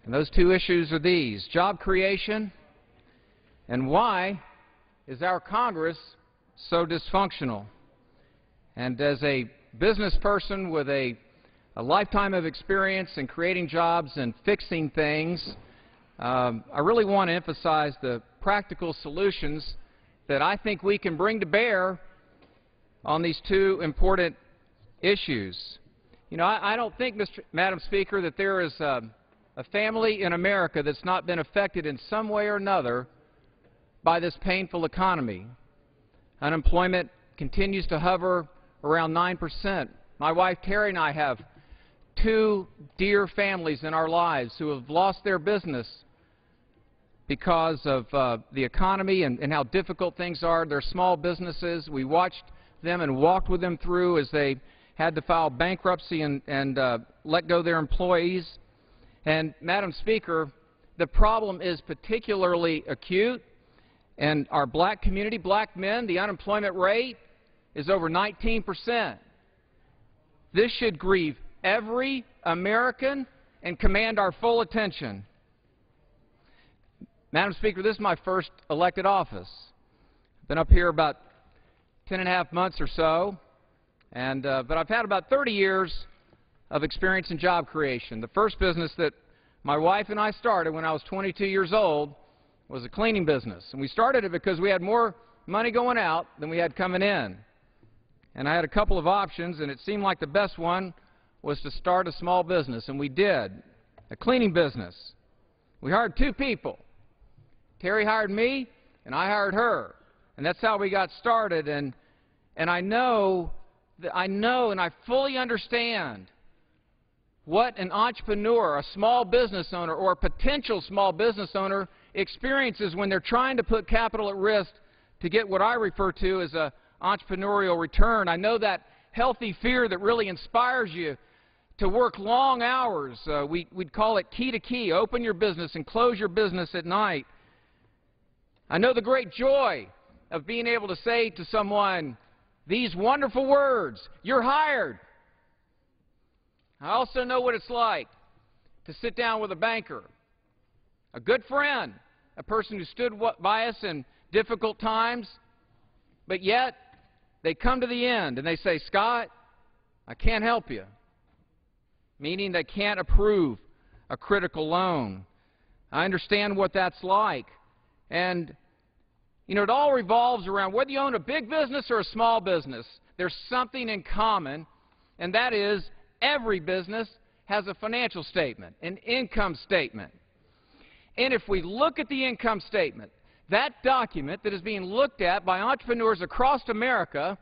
And those two issues are these: job creation and why is our Congress so dysfunctional. And as a business person with a lifetime of experience in creating jobs and fixing things, I really want to emphasize the practical solutions that I think we can bring to bear on these two important issues. You know, I don't think, Madam Speaker, that there is a family in America that's not been affected in some way or another by this painful economy. Unemployment continues to hover around 9%. My wife Terry and I have two dear families in our lives who have lost their business because of the economy and how difficult things are. They're small businesses. We watched them and walked with them through as they had to file bankruptcy and let go their employees. And, Madam Speaker, the problem is particularly acute in our black community, black men. The unemployment rate is over 19%. This should grieve every American and command our full attention. Madam Speaker, this is my first elected office. I've been up here about 10.5 months or so, but I've had about 30 years of experience in job creation. The first business that my wife and I started when I was 22 years old was a cleaning business. And we started it because we had more money going out than we had coming in. And I had a couple of options, and it seemed like the best one was to start a small business, and we did, a cleaning business. We hired two people. Terry hired me, and I hired her. And that's how we got started. And I know and I fully understand what an entrepreneur, a small business owner, or a potential small business owner experiences when they're trying to put capital at risk to get what I refer to as an entrepreneurial return. I know that healthy fear that really inspires you to work long hours. We'd call it key to key. Open your business and close your business at night. I know the great joy of being able to say to someone these wonderful words: "You're hired." I also know what it's like to sit down with a banker, a good friend, a person who stood by us in difficult times, but yet they come to the end and they say, "Scott, I can't help you," meaning they can't approve a critical loan. I understand what that's like. And, you know, it all revolves around whether you own a big business or a small business. There's something in common, and that is every business has a financial statement, an income statement. And if we look at the income statement, that document that is being looked at by entrepreneurs across America,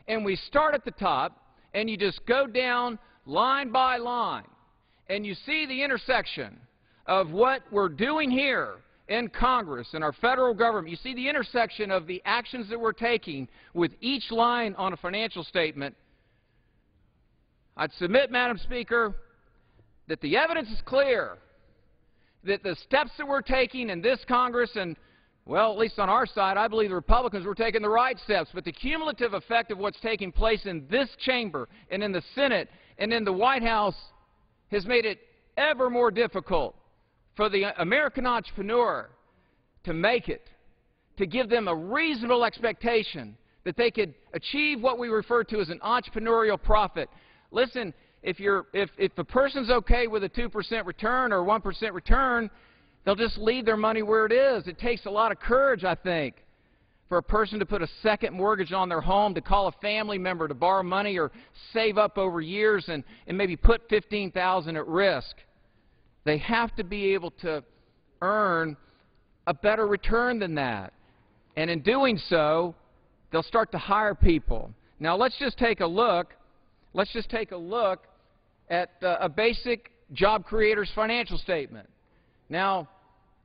and we start at the top, and you just go down line by line, and you see the intersection of what we're doing here in Congress and our federal government. You see the intersection of the actions that we're taking with each line on a financial statement. I'd submit, Madam Speaker, that the evidence is clear, that the steps that we're taking in this Congress, and, well, at least on our side, I believe the Republicans were taking the right steps, but the cumulative effect of what's taking place in this chamber and in the Senate and in the White House has made it ever more difficult for the American entrepreneur to make it, to give them a reasonable expectation that they could achieve what we refer to as an entrepreneurial profit. Listen, if a person's okay with a 2% return or 1% return, they'll just leave their money where it is. It takes a lot of courage, I think, for a person to put a second mortgage on their home, to call a family member to borrow money or save up over years and maybe put $15,000 at risk. They have to be able to earn a better return than that. And in doing so, they'll start to hire people. Now let's just take a look. Let's just take a look at a basic job creator's financial statement. Now,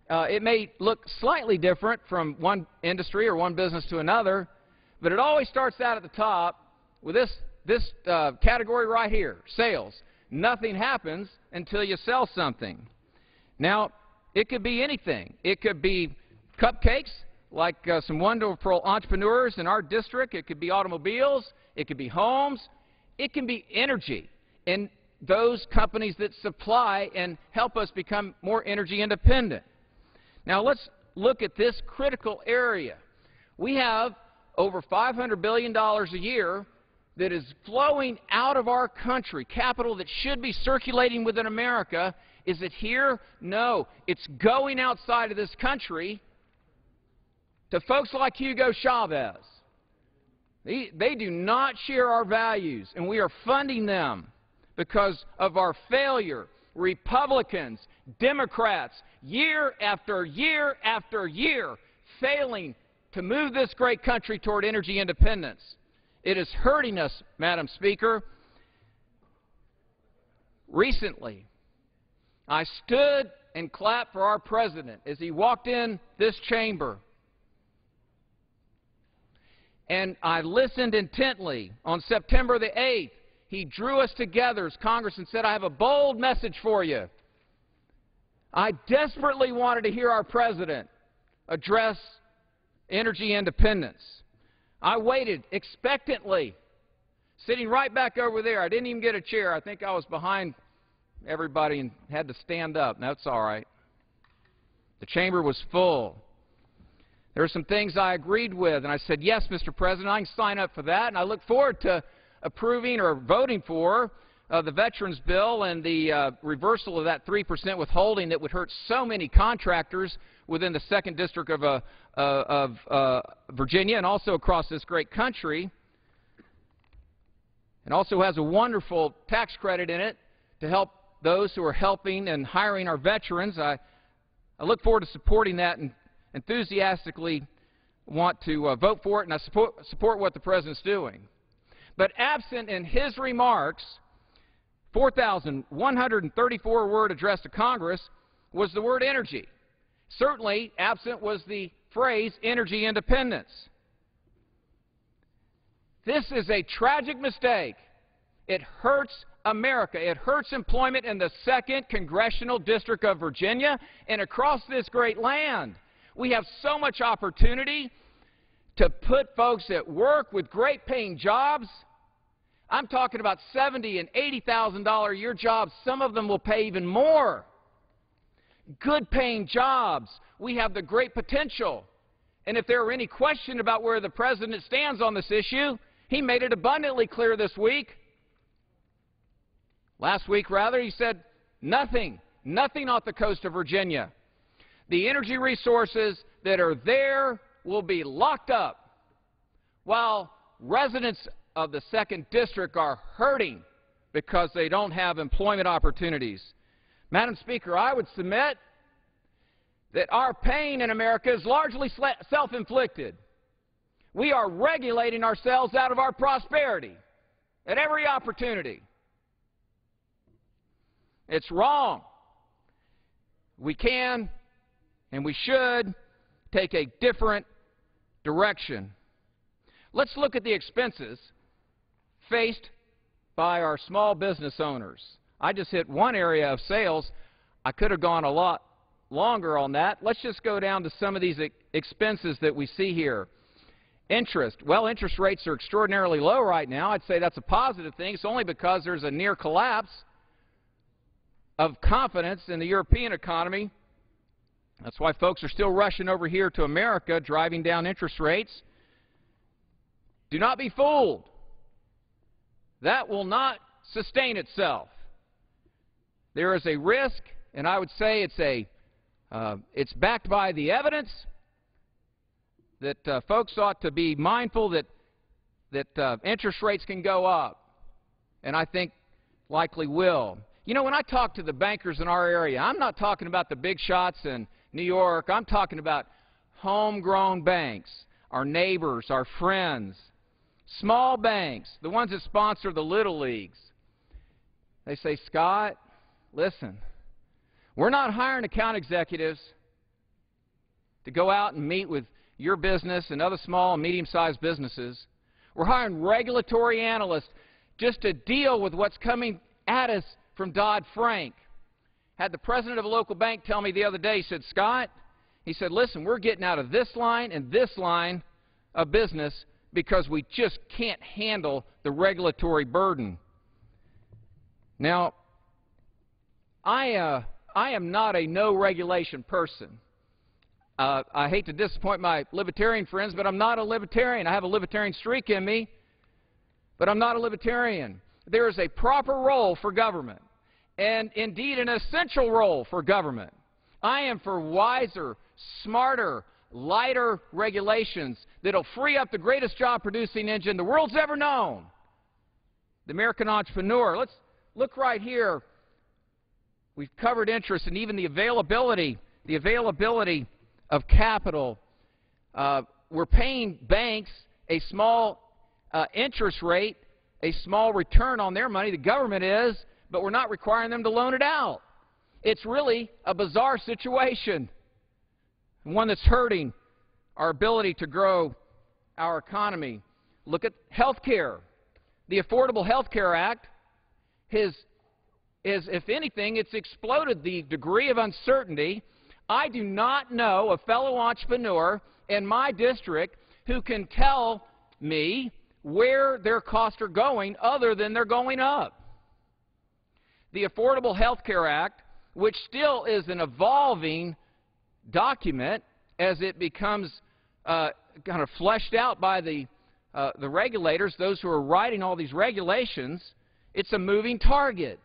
it may look slightly different from one industry or one business to another, but it always starts out at the top with this category right here, sales. Nothing happens until you sell something. Now, it could be anything. It could be cupcakes, like some wonderful entrepreneurs in our district. It could be automobiles. It could be homes. It can be energy and those companies that supply and help us become more energy independent. Now let's look at this critical area. We have over $500 billion a year that is flowing out of our country, capital that should be circulating within America. Is it here? No. It's going outside of this country to folks like Hugo Chavez. They do not share our values, and we are funding them because of our failure. Republicans, Democrats, year after year after year, failing to move this great country toward energy independence. It is hurting us, Madam Speaker. Recently, I stood and clapped for our President as he walked in this chamber. And I listened intently. On September the 8th, he drew us together as Congress and said, I have a bold message for you. I desperately wanted to hear our President address energy independence. I waited expectantly, sitting right back over there. I didn't even get a chair. I think I was behind everybody and had to stand up. That's all right. The chamber was full. There were some things I agreed with, and I said, yes, Mr. President, I can sign up for that, and I look forward to approving or voting for the Veterans Bill and the reversal of that 3% withholding that would hurt so many contractors within the 2nd District of Virginia and also across this great country. It also has a wonderful tax credit in it to help those who are helping and hiring our veterans. I look forward to supporting that and enthusiastically want to vote for it, and I support what the President's doing. But absent in his remarks, 4,134 word address to Congress, was the word energy. Certainly absent was the phrase energy independence. This is a tragic mistake. It hurts America. It hurts employment in the 2nd Congressional District of Virginia and across this great land. We have so much opportunity to put folks at work with great paying jobs. I'm talking about $70,000 and $80,000 a year jobs. Some of them will pay even more. Good paying jobs. We have the great potential. And if there were any question about where the President stands on this issue, he made it abundantly clear this week. Last week, rather, he said nothing off the coast of Virginia. The energy resources that are there will be locked up, while residents of the 2nd District are hurting because they don't have employment opportunities. Madam Speaker, I would submit that our pain in America is largely self-inflicted. We are regulating ourselves out of our prosperity at every opportunity. It's wrong. We can and we should take a different direction. Let's look at the expenses faced by our small business owners. I just hit one area of sales. I could have gone a lot longer on that. Let's just go down to some of these expenses that we see here. Interest. Well, interest rates are extraordinarily low right now. I'd say that's a positive thing. It's only because there's a near collapse of confidence in the European economy. That's why folks are still rushing over here to America, driving down interest rates. Do not be fooled. That will not sustain itself. There is a risk, and I would say it's backed by the evidence, that folks ought to be mindful that interest rates can go up, and I think likely will. You know, when I talk to the bankers in our area, I'm not talking about the big shots in New York. I'm talking about homegrown banks, our neighbors, our friends, small banks, the ones that sponsor the little leagues. They say, Scott, listen, we're not hiring account executives to go out and meet with your business and other small and medium-sized businesses. We're hiring regulatory analysts just to deal with what's coming at us from Dodd-Frank. Had the president of a local bank tell me the other day, he said, Scott, he said, listen, we're getting out of this line and this line of business because we just can't handle the regulatory burden. Now, I am not a no-regulation person. I hate to disappoint my libertarian friends, but I'm not a libertarian. I have a libertarian streak in me, but I'm not a libertarian. There is a proper role for government, and indeed an essential role for government. I am for wiser, smarter, lighter regulations that will free up the greatest job-producing engine the world's ever known, the American entrepreneur. Let's look right here. We've covered interest and even the availability of capital. We're paying banks a small interest rate, a small return on their money. The government is, but we're not requiring them to loan it out. It's really a bizarre situation, one that's hurting our ability to grow our economy. Look at health care. The Affordable Health Care Act if anything, it's exploded the degree of uncertainty. I do not know a fellow entrepreneur in my district who can tell me where their costs are going other than they're going up. The Affordable Health Care Act, which still is an evolving document as it becomes kind of fleshed out by the regulators, those who are writing all these regulations, it's a moving target.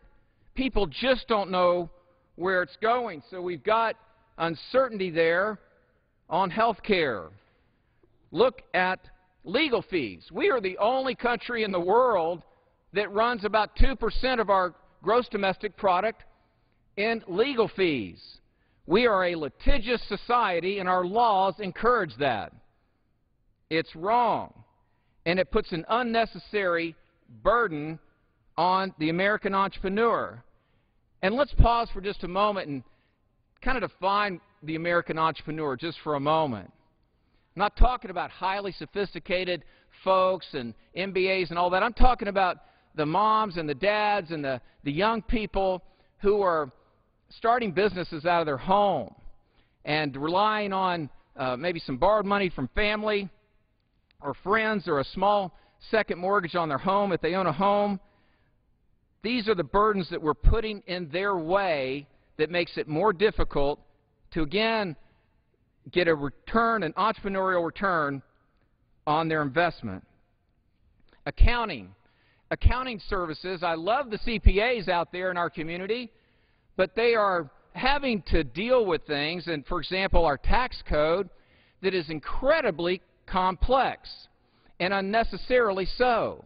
People just don't know where it's going. So we've got uncertainty there on health care. Look at legal fees. We are the only country in the world that runs about 2% of our gross domestic product in legal fees. We are a litigious society, and our laws encourage that. It's wrong, and it puts an unnecessary burden on the American entrepreneur. And let's pause for just a moment and kind of define the American entrepreneur just for a moment. I'm not talking about highly sophisticated folks and MBAs and all that. I'm talking about the moms and the dads and the young people who are starting businesses out of their home and relying on maybe some borrowed money from family or friends or a small second mortgage on their home if they own a home. These are the burdens that we're putting in their way that makes it more difficult to, again, get a return, an entrepreneurial return on their investment. Accounting services. I love the CPAs out there in our community, but they are having to deal with things, and for example, our tax code, that is incredibly complex and unnecessarily so.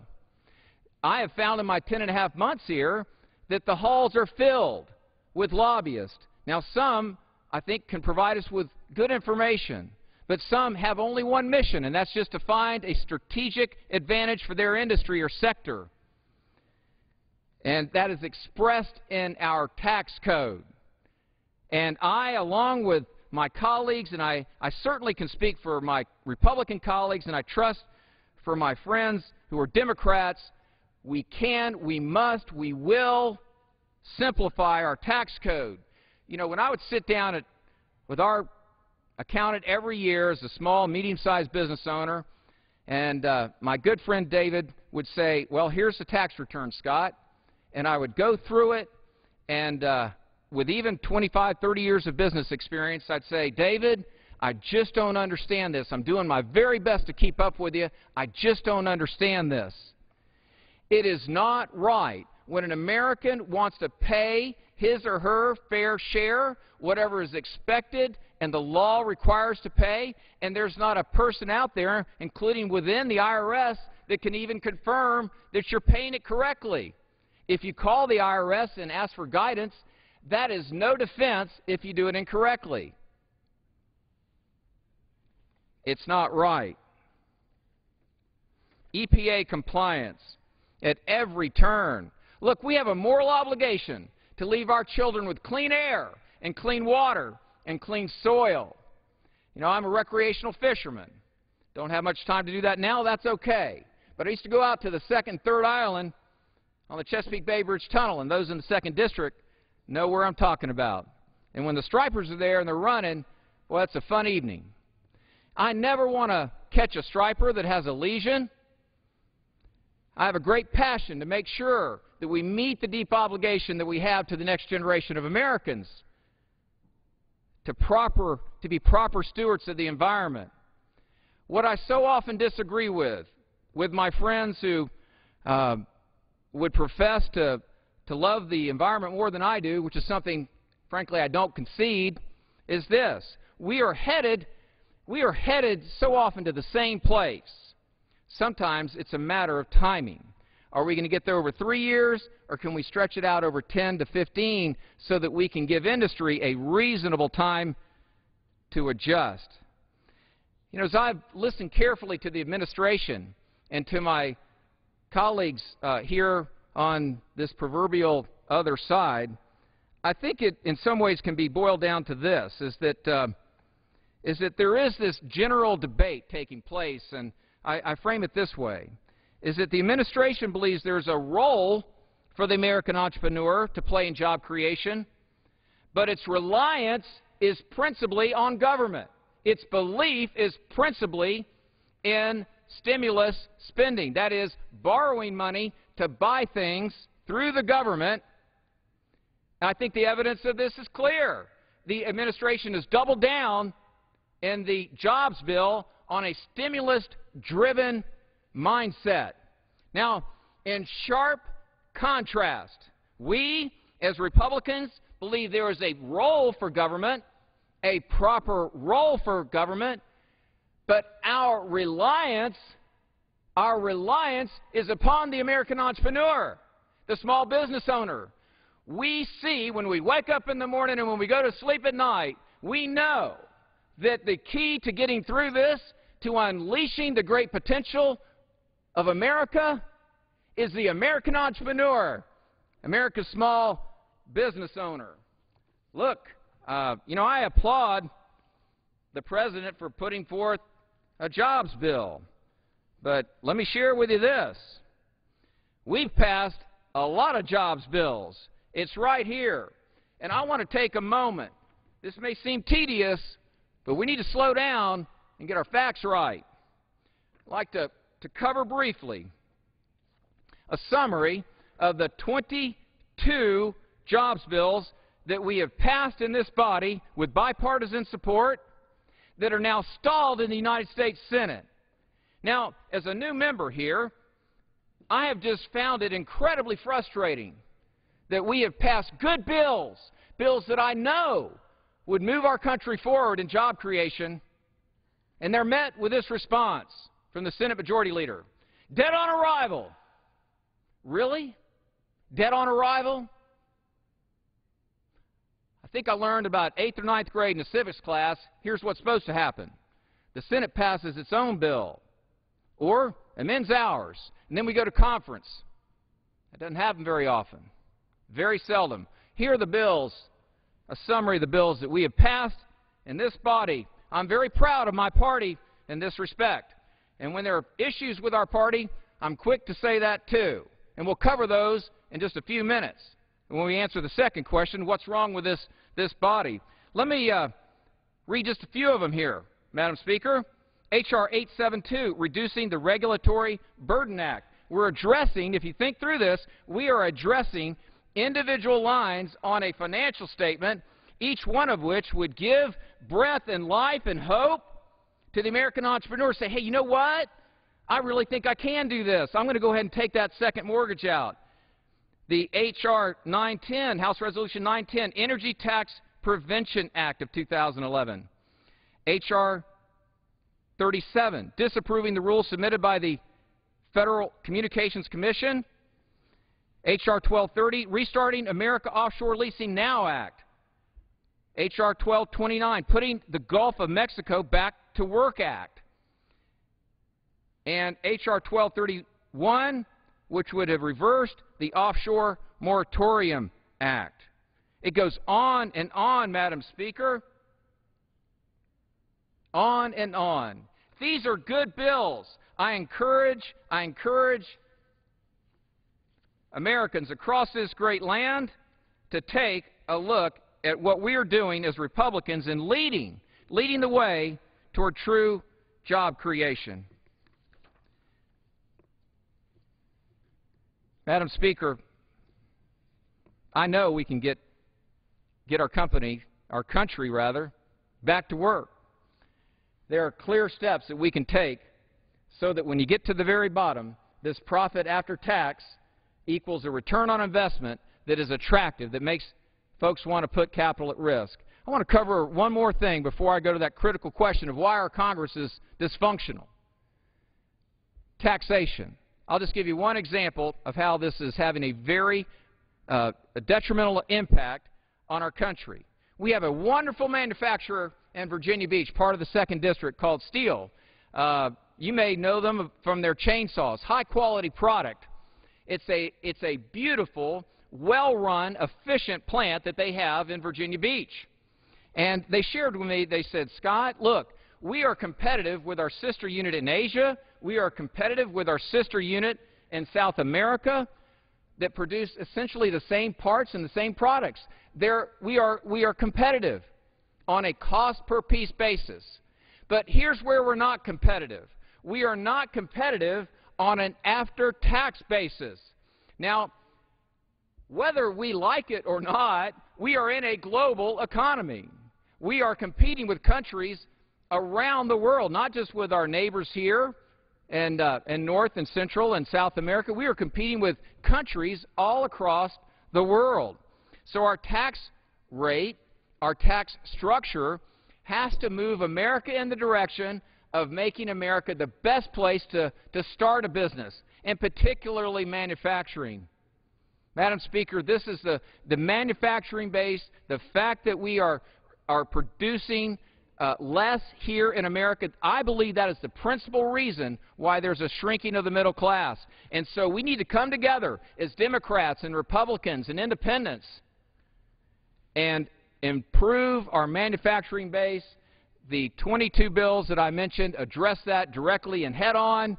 I have found in my 10.5 months here that the halls are filled with lobbyists. Now, some, I think, can provide us with good information, but some have only one mission, and that's just to find a strategic advantage for their industry or sector. And that is expressed in our tax code. And I, along with my colleagues, and I certainly can speak for my Republican colleagues, and I trust for my friends who are Democrats, we can, we must, we will simplify our tax code. You know, when I would sit down with our accountant every year as a small, medium-sized business owner, and my good friend David would say, well, here's the tax return, Scott. And I would go through it, and with even 25, 30 years of business experience, I'd say, David, I just don't understand this. I'm doing my very best to keep up with you. I just don't understand this. It is not right when an American wants to pay his or her fair share, whatever is expected and the law requires to pay, and there's not a person out there, including within the IRS, that can even confirm that you're paying it correctly. If you call the IRS and ask for guidance, that is no defense if you do it incorrectly. It's not right. EPA compliance at every turn. Look, we have a moral obligation to leave our children with clean air and clean water and clean soil. You know, I'm a recreational fisherman. Don't have much time to do that now. That's okay. But I used to go out to the 2nd and 3rd Island on the Chesapeake Bay Bridge Tunnel, and those in the 2nd District know where I'm talking about. And when the stripers are there and they're running, well, it's a fun evening. I never want to catch a striper that has a lesion. I have a great passion to make sure that we meet the deep obligation that we have to the next generation of Americans to be proper stewards of the environment. What I so often disagree with my friends who would profess to love the environment more than I do, which is something, frankly, I don't concede, is this. We are headed so often to the same place. Sometimes it's a matter of timing. Are we going to get there over 3 years, or can we stretch it out over 10 to 15 so that we can give industry a reasonable time to adjust? You know, as I've listened carefully to the administration and to my colleagues here on this proverbial other side, I think it in some ways can be boiled down to this, is that there is this general debate taking place, and I frame it this way, is that the administration believes there's a role for the American entrepreneur to play in job creation, but its reliance is principally on government. Its belief is principally in stimulus spending, that is, borrowing money to buy things through the government. I think the evidence of this is clear. The administration has doubled down in the jobs bill on a stimulus-driven mindset. Now, in sharp contrast, we, as Republicans, believe there is a role for government, a proper role for government, but our reliance is upon the American entrepreneur, the small business owner. We see when we wake up in the morning and when we go to sleep at night, we know that the key to getting through this, to unleashing the great potential of America, is the American entrepreneur, America's small business owner. Look, you know, I applaud the President for putting forth a jobs bill. But let me share with you this. We've passed a lot of jobs bills. It's right here. And I want to take a moment. This may seem tedious, but we need to slow down and get our facts right. I'd like to cover briefly a summary of the 22 jobs bills that we have passed in this body with bipartisan support that are now stalled in the United States Senate. Now, as a new member here, I have just found it incredibly frustrating that we have passed good bills, bills that I know would move our country forward in job creation, and they're met with this response from the Senate Majority Leader. Dead on arrival. Really? Dead on arrival? I think I learned about 8th or 9th grade in a civics class, here's what's supposed to happen. The Senate passes its own bill, or amends ours, and then we go to conference. That doesn't happen very often, very seldom. Here are the bills, a summary of the bills that we have passed in this body. I'm very proud of my party in this respect. And when there are issues with our party, I'm quick to say that too. And we'll cover those in just a few minutes. And when we answer the second question, what's wrong with this body? Let me read just a few of them here, Madam Speaker. H.R. 872, Reducing the Regulatory Burden Act. We're addressing, if you think through this, we are addressing individual lines on a financial statement, each one of which would give breath and life and hope to the American entrepreneur. Say, hey, you know what? I really think I can do this. I'm going to go ahead and take that second mortgage out. the H.R. 910, House Resolution 910, Energy Tax Prevention Act of 2011. H.R. 37, disapproving the rules submitted by the Federal Communications Commission. H.R. 1230, Restarting America Offshore Leasing Now Act. H.R. 1229, Putting the Gulf of Mexico Back to Work Act. And H.R. 1231, which would have reversed the Offshore Moratorium Act. It goes on and on, Madam Speaker. On and on. These are good bills. I encourage Americans across this great land to take a look at what we are doing as Republicans in leading the way toward true job creation. Madam Speaker, I know we can get our country, back to work. There are clear steps that we can take so that when you get to the very bottom, this profit after tax equals a return on investment that is attractive, that makes folks want to put capital at risk. I want to cover one more thing before I go to that critical question of why our Congress is dysfunctional. Taxation. I'll just give you one example of how this is having a very detrimental impact on our country. We have a wonderful manufacturer in Virginia Beach, part of the 2nd District, called Steel. You may know them from their chainsaws. High-quality product. It's a beautiful, well-run, efficient plant that they have in Virginia Beach. And they shared with me, they said, Scott, look, we are competitive with our sister unit in Asia. We are competitive with our sister unit in South America that produce essentially the same parts and the same products. We are competitive on a cost-per-piece basis. But here's where we're not competitive. We are not competitive on an after-tax basis. Now, whether we like it or not, we are in a global economy. We are competing with countries around the world, not just with our neighbors here and North and Central and South America. We are competing with countries all across the world. So our tax rate, our tax structure has to move America in the direction of making America the best place to start a business, and particularly manufacturing. Madam Speaker, this is the manufacturing base, the fact that we are producing less here in America. I believe that is the principal reason why there's a shrinking of the middle class. And so we need to come together as Democrats and Republicans and independents and improve our manufacturing base. The 22 bills that I mentioned address that directly and head-on,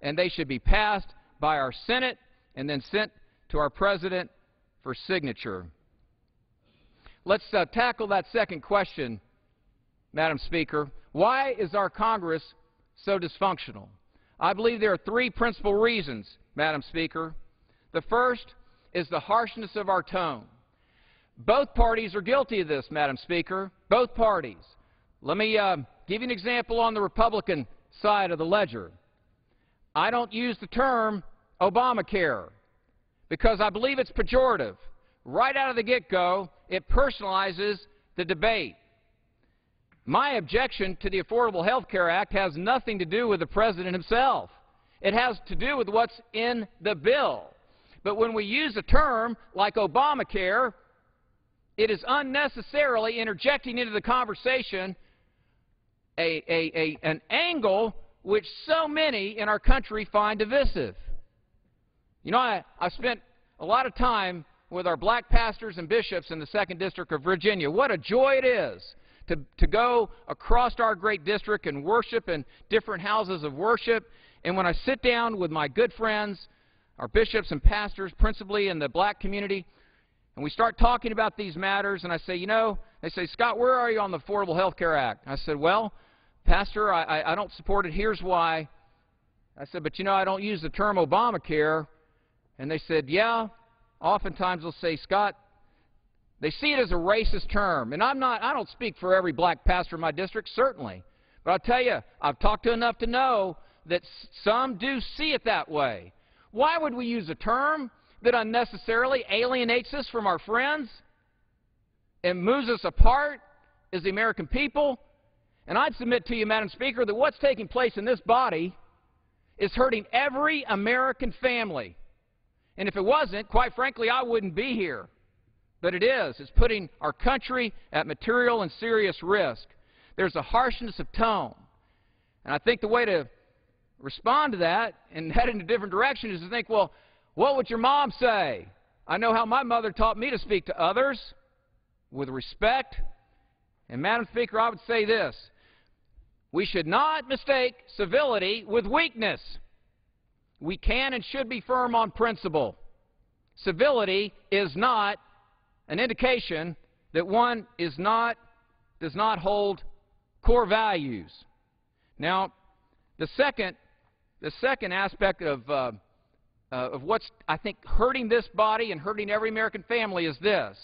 and they should be passed by our Senate and then sent to our President for signature. Let's tackle that second question, Madam Speaker. Why is our Congress so dysfunctional? I believe there are three principal reasons, Madam Speaker. The first is the harshness of our tone. Both parties are guilty of this, Madam Speaker. Both parties. Let me give you an example on the Republican side of the ledger. I don't use the term Obamacare because I believe it's pejorative. Right out of the get-go, it personalizes the debate. My objection to the Affordable Health Care Act has nothing to do with the President himself. It has to do with what's in the bill. But when we use a term like Obamacare, it is unnecessarily interjecting into the conversation an angle which so many in our country find divisive. You know, I've spent a lot of time with our black pastors and bishops in the 2nd District of Virginia. What a joy it is to go across our great district and worship in different houses of worship. And when I sit down with my good friends, our bishops and pastors, principally in the black community, and we start talking about these matters, and I say, you know, they say, Scott, where are you on the Affordable Health Care Act? I said, well, Pastor, I don't support it. Here's why. I said, but you know, I don't use the term Obamacare. And they said, yeah, oftentimes they'll say, Scott, they see it as a racist term. And I don't speak for every black pastor in my district, certainly. But I'll tell you, I've talked to enough to know that some do see it that way. Why would we use a term that unnecessarily alienates us from our friends and moves us apart as the American people. And I'd submit to you, Madam Speaker, that what's taking place in this body is hurting every American family. And if it wasn't, quite frankly, I wouldn't be here. But it is. It's putting our country at material and serious risk. There's a harshness of tone. And I think the way to respond to that and head in a different direction is to think, well, what would your mom say? I know how my mother taught me to speak to others with respect. And, Madam Speaker, I would say this. We should not mistake civility with weakness. We can and should be firm on principle. Civility is not an indication that one does not hold core values. Now, the second aspect of what's, I think, hurting this body and hurting every American family is this: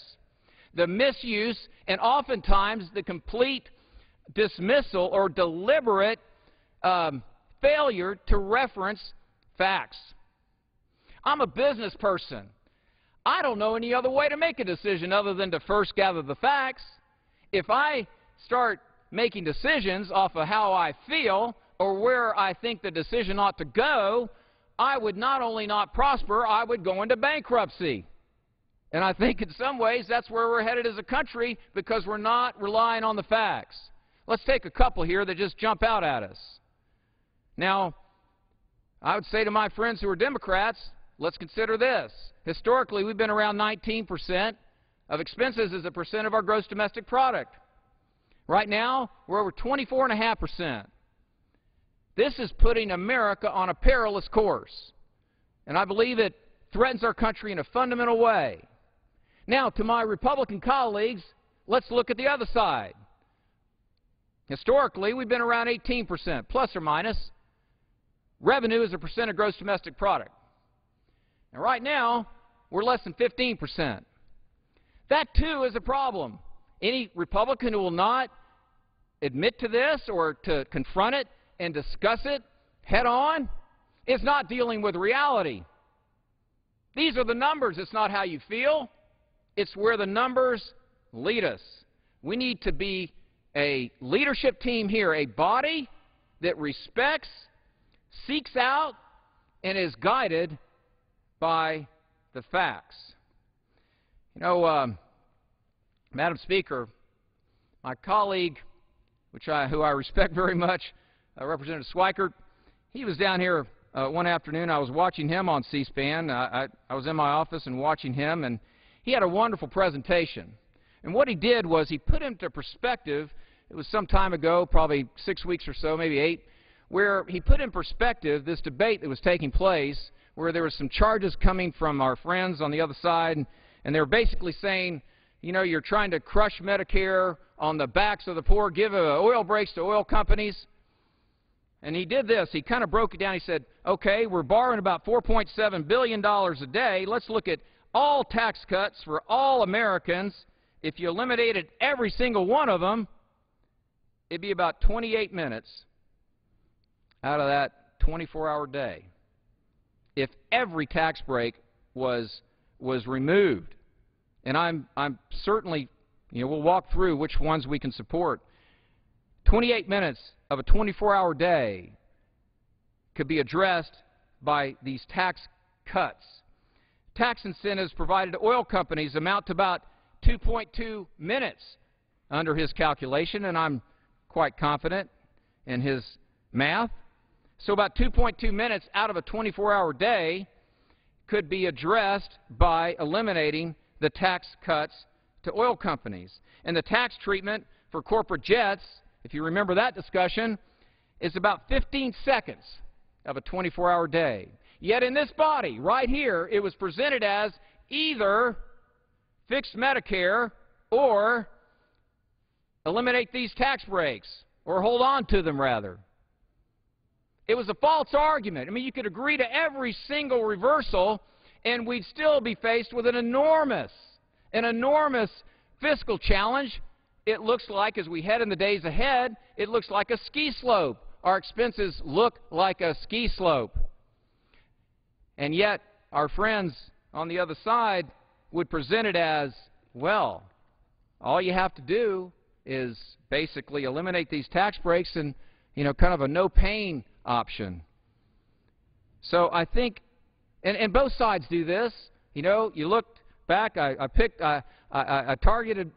the misuse and oftentimes the complete dismissal or deliberate failure to reference facts. I'm a business person. I don't know any other way to make a decision other than to first gather the facts. If I start making decisions off of how I feel or where I think the decision ought to go, I would not only not prosper, I would go into bankruptcy. And I think in some ways that's where we're headed as a country, because we're not relying on the facts. Let's take a couple here that just jump out at us. Now, I would say to my friends who are Democrats, let's consider this. Historically, we've been around 19% of expenses as a percent of our gross domestic product. Right now, we're over 24.5%. This is putting America on a perilous course, and I believe it threatens our country in a fundamental way. Now, to my Republican colleagues, let's look at the other side. Historically, we've been around 18%, plus or minus, revenue as a percent of gross domestic product. And right now, we're less than 15%. That, too, is a problem. Any Republican who will not admit to this or to confront it and discuss it head on is not dealing with reality. These are the numbers. It's not how you feel. It's where the numbers lead us. We need to be a leadership team here, a body that respects, seeks out, and is guided by the facts. You know, Madam Speaker, my colleague, who I respect very much, Representative Schweikert, he was down here one afternoon. I was watching him on C-SPAN. I was in my office and watching him, and he had a wonderful presentation. And what he did was he put into perspective, it was some time ago, probably 6 weeks or so, maybe 8, where he put in perspective this debate that was taking place, where there were some charges coming from our friends on the other side, and they were basically saying, you know, you're trying to crush Medicare on the backs of the poor, give oil breaks to oil companies. And he did this. He kind of broke it down. He said, okay, we're borrowing about $4.7 billion a day. Let's look at all tax cuts for all Americans. If you eliminated every single one of them, it'd be about 28 minutes out of that 24-hour day if every tax break was removed. And I'm certainly, you know, we'll walk through which ones we can support. 28 minutes of a 24-hour day could be addressed by these tax cuts. Tax incentives provided to oil companies amount to about 2.2 minutes under his calculation, and I'm quite confident in his math. So about 2.2 minutes out of a 24-hour day could be addressed by eliminating the tax cuts to oil companies. And the tax treatment for corporate jets, if you remember that discussion, is about 15 seconds of a 24-hour day. Yet in this body, right here, it was presented as either fix Medicare or eliminate these tax breaks, or hold on to them, rather. It was a false argument. I mean, you could agree to every single reversal, and we'd still be faced with an enormous fiscal challenge. It looks like, as we head in the days ahead, it looks like a ski slope. Our expenses look like a ski slope. And yet, our friends on the other side would present it as, well, all you have to do is basically eliminate these tax breaks and, you know, kind of a no-pain option. So I think, and both sides do this. You know, you look back, I targeted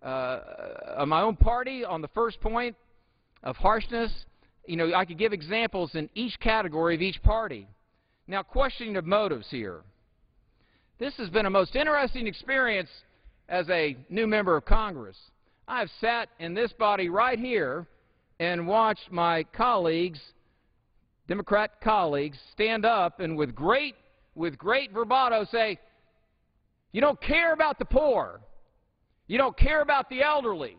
my own party on the first point of harshness. You know, I could give examples in each category of each party. Now, questioning of motives here. This has been a most interesting experience as a new member of Congress. I have sat in this body right here and watched my colleagues, Democrat colleagues, stand up and with great bravado say, you don't care about the poor. You don't care about the elderly.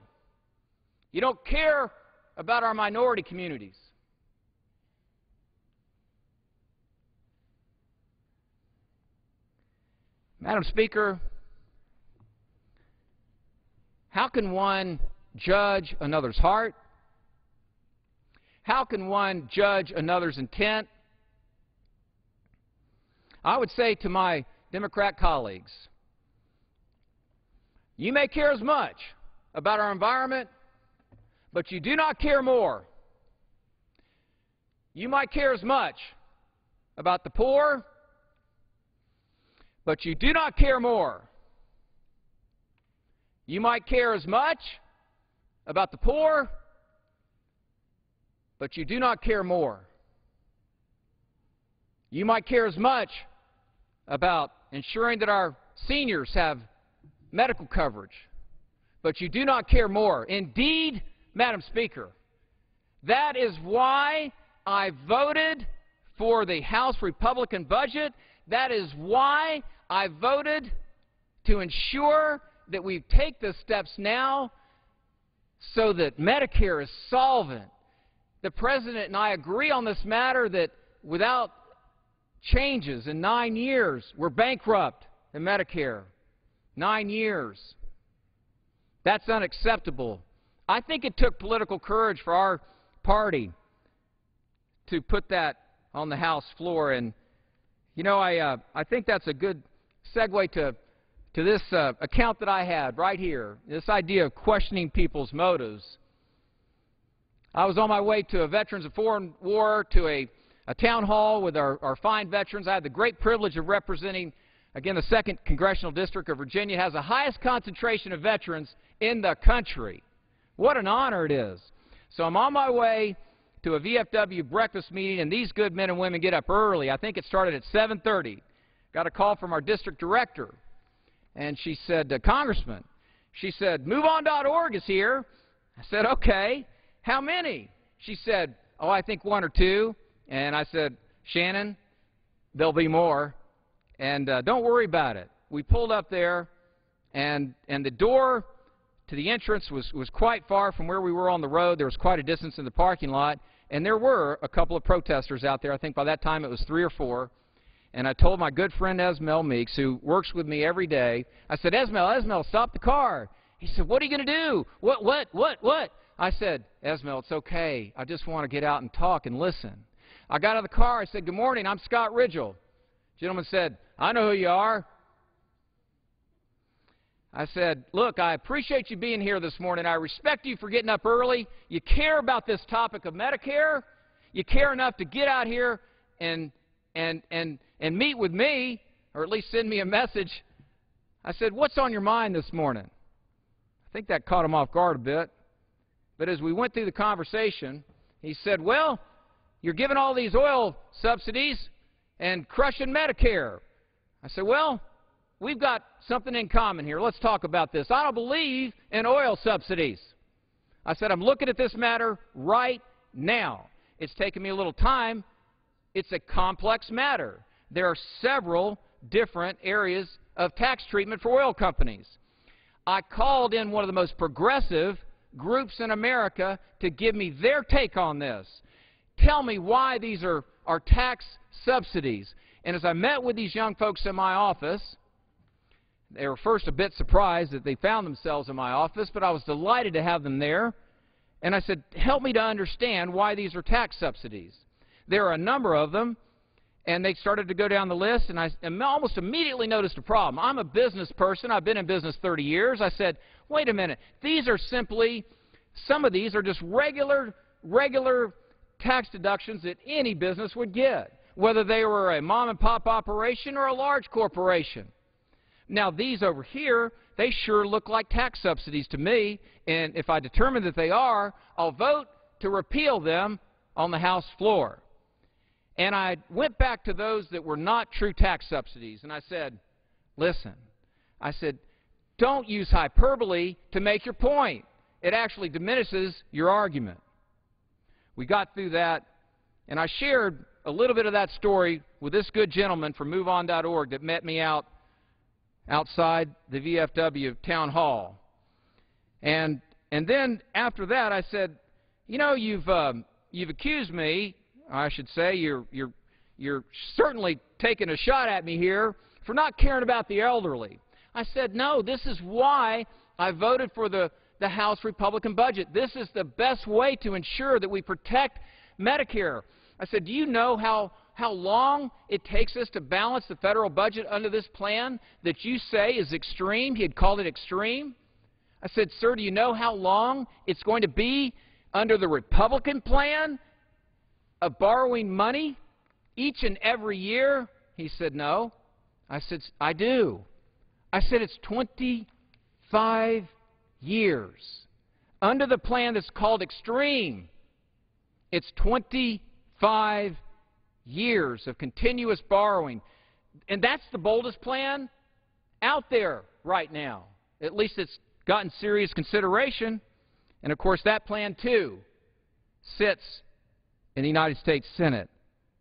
You don't care about our minority communities. Madam Speaker, how can one judge another's heart? How can one judge another's intent? I would say to my Democrat colleagues, you may care as much about our environment, but you do not care more. You might care as much about the poor, but you do not care more. You might care as much about the poor, but you do not care more. You might care as much about ensuring that our seniors have medical coverage, but you do not care more. Indeed, Madam Speaker, that is why I voted for the House Republican budget. That is why I voted to ensure that we take the steps now so that Medicare is solvent. The President and I agree on this matter that without changes in 9 years, we're bankrupt in Medicare. 9 years. That's unacceptable. I think it took political courage for our party to put that on the House floor. And, you know, I think that's a good segue to this account that I had right here, this idea of questioning people's motives. I was on my way to a Veterans of Foreign War, to a town hall with our fine veterans. I had the great privilege of representing, again, the 2nd Congressional District of Virginia. It has the highest concentration of veterans in the country. What an honor it is. So I'm on my way to a VFW breakfast meeting, and these good men and women get up early. I think it started at 7:30. Got a call from our district director, and she said, Congressman, she said, MoveOn.org is here. I said, okay. How many? She said, oh, I think 1 or 2. And I said, Shannon, there'll be more. And don't worry about it. We pulled up there, and the door to the entrance was quite far from where we were on the road. There was quite a distance in the parking lot, and there were a couple of protesters out there. I think by that time it was 3 or 4. And I told my good friend Esmel Meeks, who works with me every day, I said, Esmel, stop the car. He said, what are you going to do? What? I said, Esmel, it's okay. I just want to get out and talk and listen. I got out of the car. I said, good morning, I'm Scott Ridgell. The gentleman said, I know who you are. I said, look, I appreciate you being here this morning. I respect you for getting up early. You care about this topic of Medicare. You care enough to get out here and meet with me, or at least send me a message. I said, what's on your mind this morning? I think that caught him off guard a bit. But as we went through the conversation, he said, well, you're giving all these oil subsidies and crushing Medicare. I said, well, we've got something in common here. Let's talk about this. I don't believe in oil subsidies. I said, I'm looking at this matter right now. It's taken me a little time. It's a complex matter. There are several different areas of tax treatment for oil companies. I called in one of the most progressive groups in America to give me their take on this. Tell me why these are tax subsidies. And as I met with these young folks in my office, they were first a bit surprised that they found themselves in my office, but I was delighted to have them there. And I said, help me to understand why these are tax subsidies. There are a number of them, And they started to go down the list, and I almost immediately noticed a problem. I'm a business person. I've been in business 30 years. I said, wait a minute. These are simply, some of these are just regular tax deductions that any business would get, whether they were a mom-and-pop operation or a large corporation. Now, these over here, they sure look like tax subsidies to me, and if I determine that they are, I'll vote to repeal them on the House floor. And I went back to those that were not true tax subsidies, and I said, listen, I said, don't use hyperbole to make your point. It actually diminishes your argument. We got through that, and I shared a little bit of that story with this good gentleman from MoveOn.org that met me outside the VFW town hall. And then after that, I said, you know, you've accused me, I should say, you're certainly taking a shot at me here for not caring about the elderly. I said, no, this is why I voted for the House Republican budget. This is the best way to ensure that we protect Medicare. I said, do you know how long it takes us to balance the federal budget under this plan that you say is extreme? He had called it extreme. I said, sir, do you know how long it's going to be under the Republican plan of borrowing money each and every year? He said, no. I said, I do. I said, it's 25 years. Under the plan that's called extreme, it's 25 years of continuous borrowing. And that's the boldest plan out there right now. At least it's gotten serious consideration. And, of course, that plan, too, sits in the United States Senate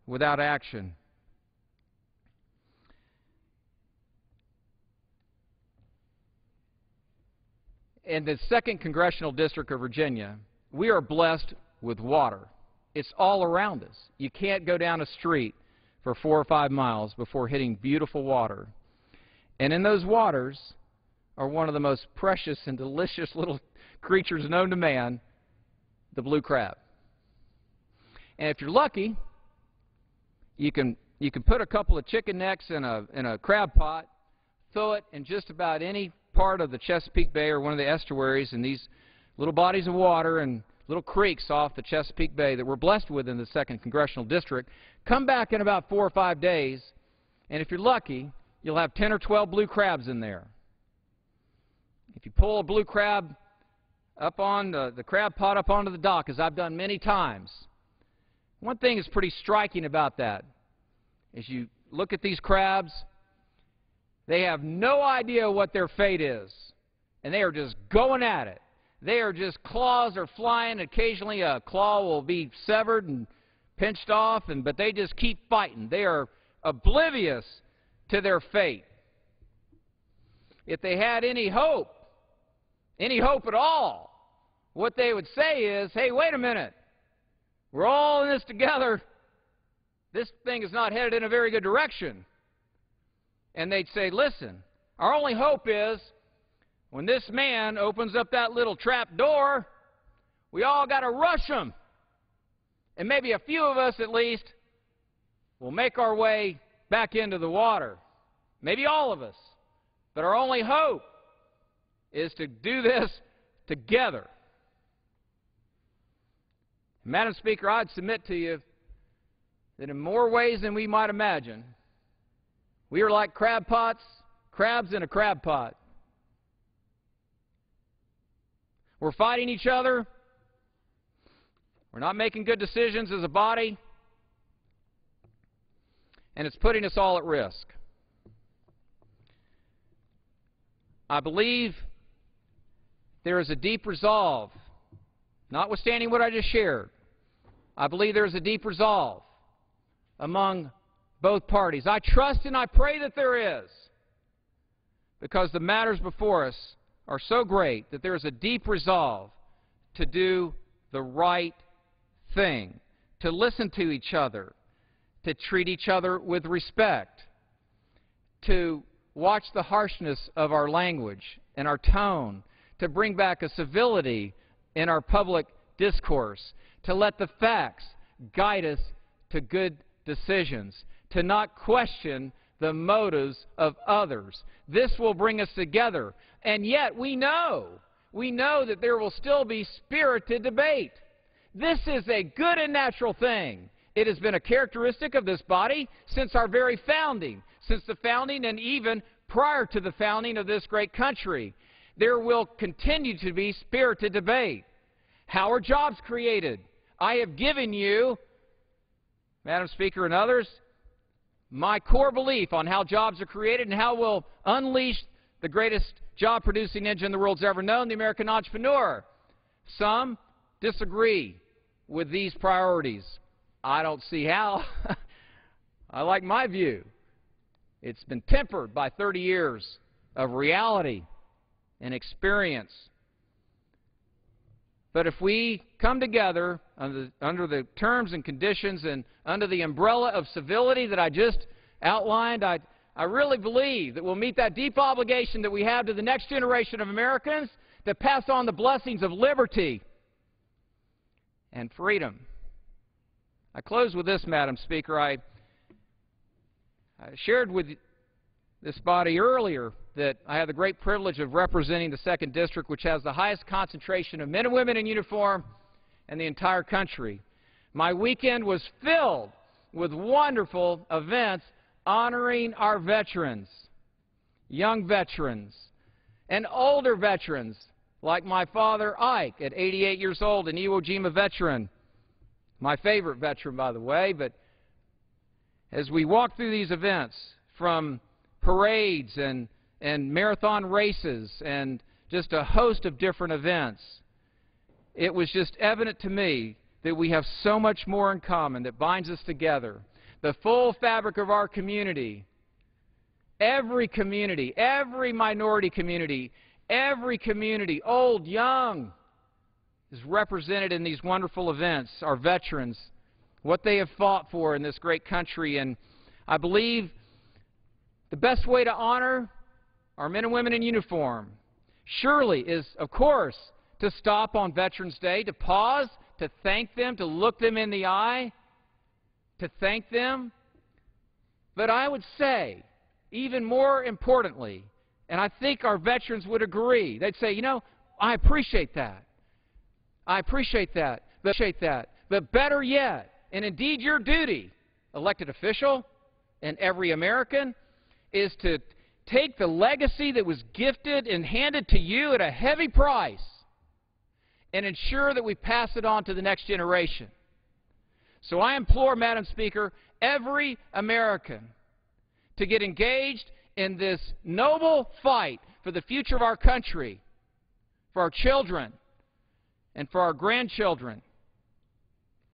without action. In the 2nd Congressional District of Virginia, we are blessed with water. It's all around us. You can't go down a street for 4 or 5 miles before hitting beautiful water. And in those waters are one of the most precious and delicious little creatures known to man, the blue crab. And if you're lucky, you can put a couple of chicken necks in a crab pot, throw it in just about any part of the Chesapeake Bay or one of the estuaries, and these little bodies of water and little creeks off the Chesapeake Bay that we're blessed with in the 2nd Congressional District, come back in about 4 or 5 days, and if you're lucky, you'll have 10 or 12 blue crabs in there. If you pull a blue crab up on the crab pot up onto the dock, as I've done many times, one thing is pretty striking about that. As you look at these crabs, they have no idea what their fate is, and they are just going at it. They are just, claws are flying. Occasionally a claw will be severed and pinched off, but they just keep fighting. They are oblivious to their fate. If they had any hope at all, what they would say is, hey, wait a minute. We're all in this together. This thing is not headed in a very good direction. And they'd say, listen, our only hope is when this man opens up that little trap door, we all got to rush him. And maybe a few of us at least will make our way back into the water. Maybe all of us. But our only hope is to do this together. Madam Speaker, I'd submit to you that in more ways than we might imagine, we are like crab pots, crabs in a crab pot. We're fighting each other. We're not making good decisions as a body. And it's putting us all at risk. I believe there is a deep resolve, notwithstanding what I just shared. I believe there is a deep resolve among both parties. I trust and I pray that there is, because the matters before us are so great that there is a deep resolve to do the right thing, to listen to each other, to treat each other with respect, to watch the harshness of our language and our tone, to bring back a civility in our public discourse, to let the facts guide us to good decisions, to not question the motives of others. This will bring us together. And yet we know that there will still be spirited debate. This is a good and natural thing. It has been a characteristic of this body since our very founding, and even prior to the founding of this great country. There will continue to be spirited debate. How are jobs created? I have given you, Madam Speaker and others, my core belief on how jobs are created and how we'll unleash the greatest job-producing engine the world's ever known, the American entrepreneur. Some disagree with these priorities. I don't see how. I like my view. It's been tempered by 30 years of reality and experience. But if we come together under the terms and conditions and under the umbrella of civility that I just outlined, I really believe that we'll meet that deep obligation that we have to the next generation of Americans to pass on the blessings of liberty and freedom. I close with this, Madam Speaker. I shared with this body earlier that I have the great privilege of representing the 2nd District, which has the highest concentration of men and women in uniform in the entire country. My weekend was filled with wonderful events honoring our veterans, young veterans, and older veterans, like my father Ike at 88 years old, an Iwo Jima veteran, my favorite veteran, by the way. But as we walk through these events, from parades and marathon races and just a host of different events, it was just evident to me that we have so much more in common that binds us together. The full fabric of our community, every minority community, every community, old, young, is represented in these wonderful events. Our veterans, what they have fought for in this great country. And I believe the best way to honor our men and women in uniform surely is, of course, to stop on Veterans Day, to pause, to thank them, to look them in the eye, to thank them. But I would say, even more importantly, and I think our veterans would agree, they'd say, you know, I appreciate that. I appreciate that. But better yet, and indeed your duty, elected official and every American, is to take the legacy that was gifted and handed to you at a heavy price and ensure that we pass it on to the next generation. So I implore, Madam Speaker, every American to get engaged in this noble fight for the future of our country, for our children, and for our grandchildren.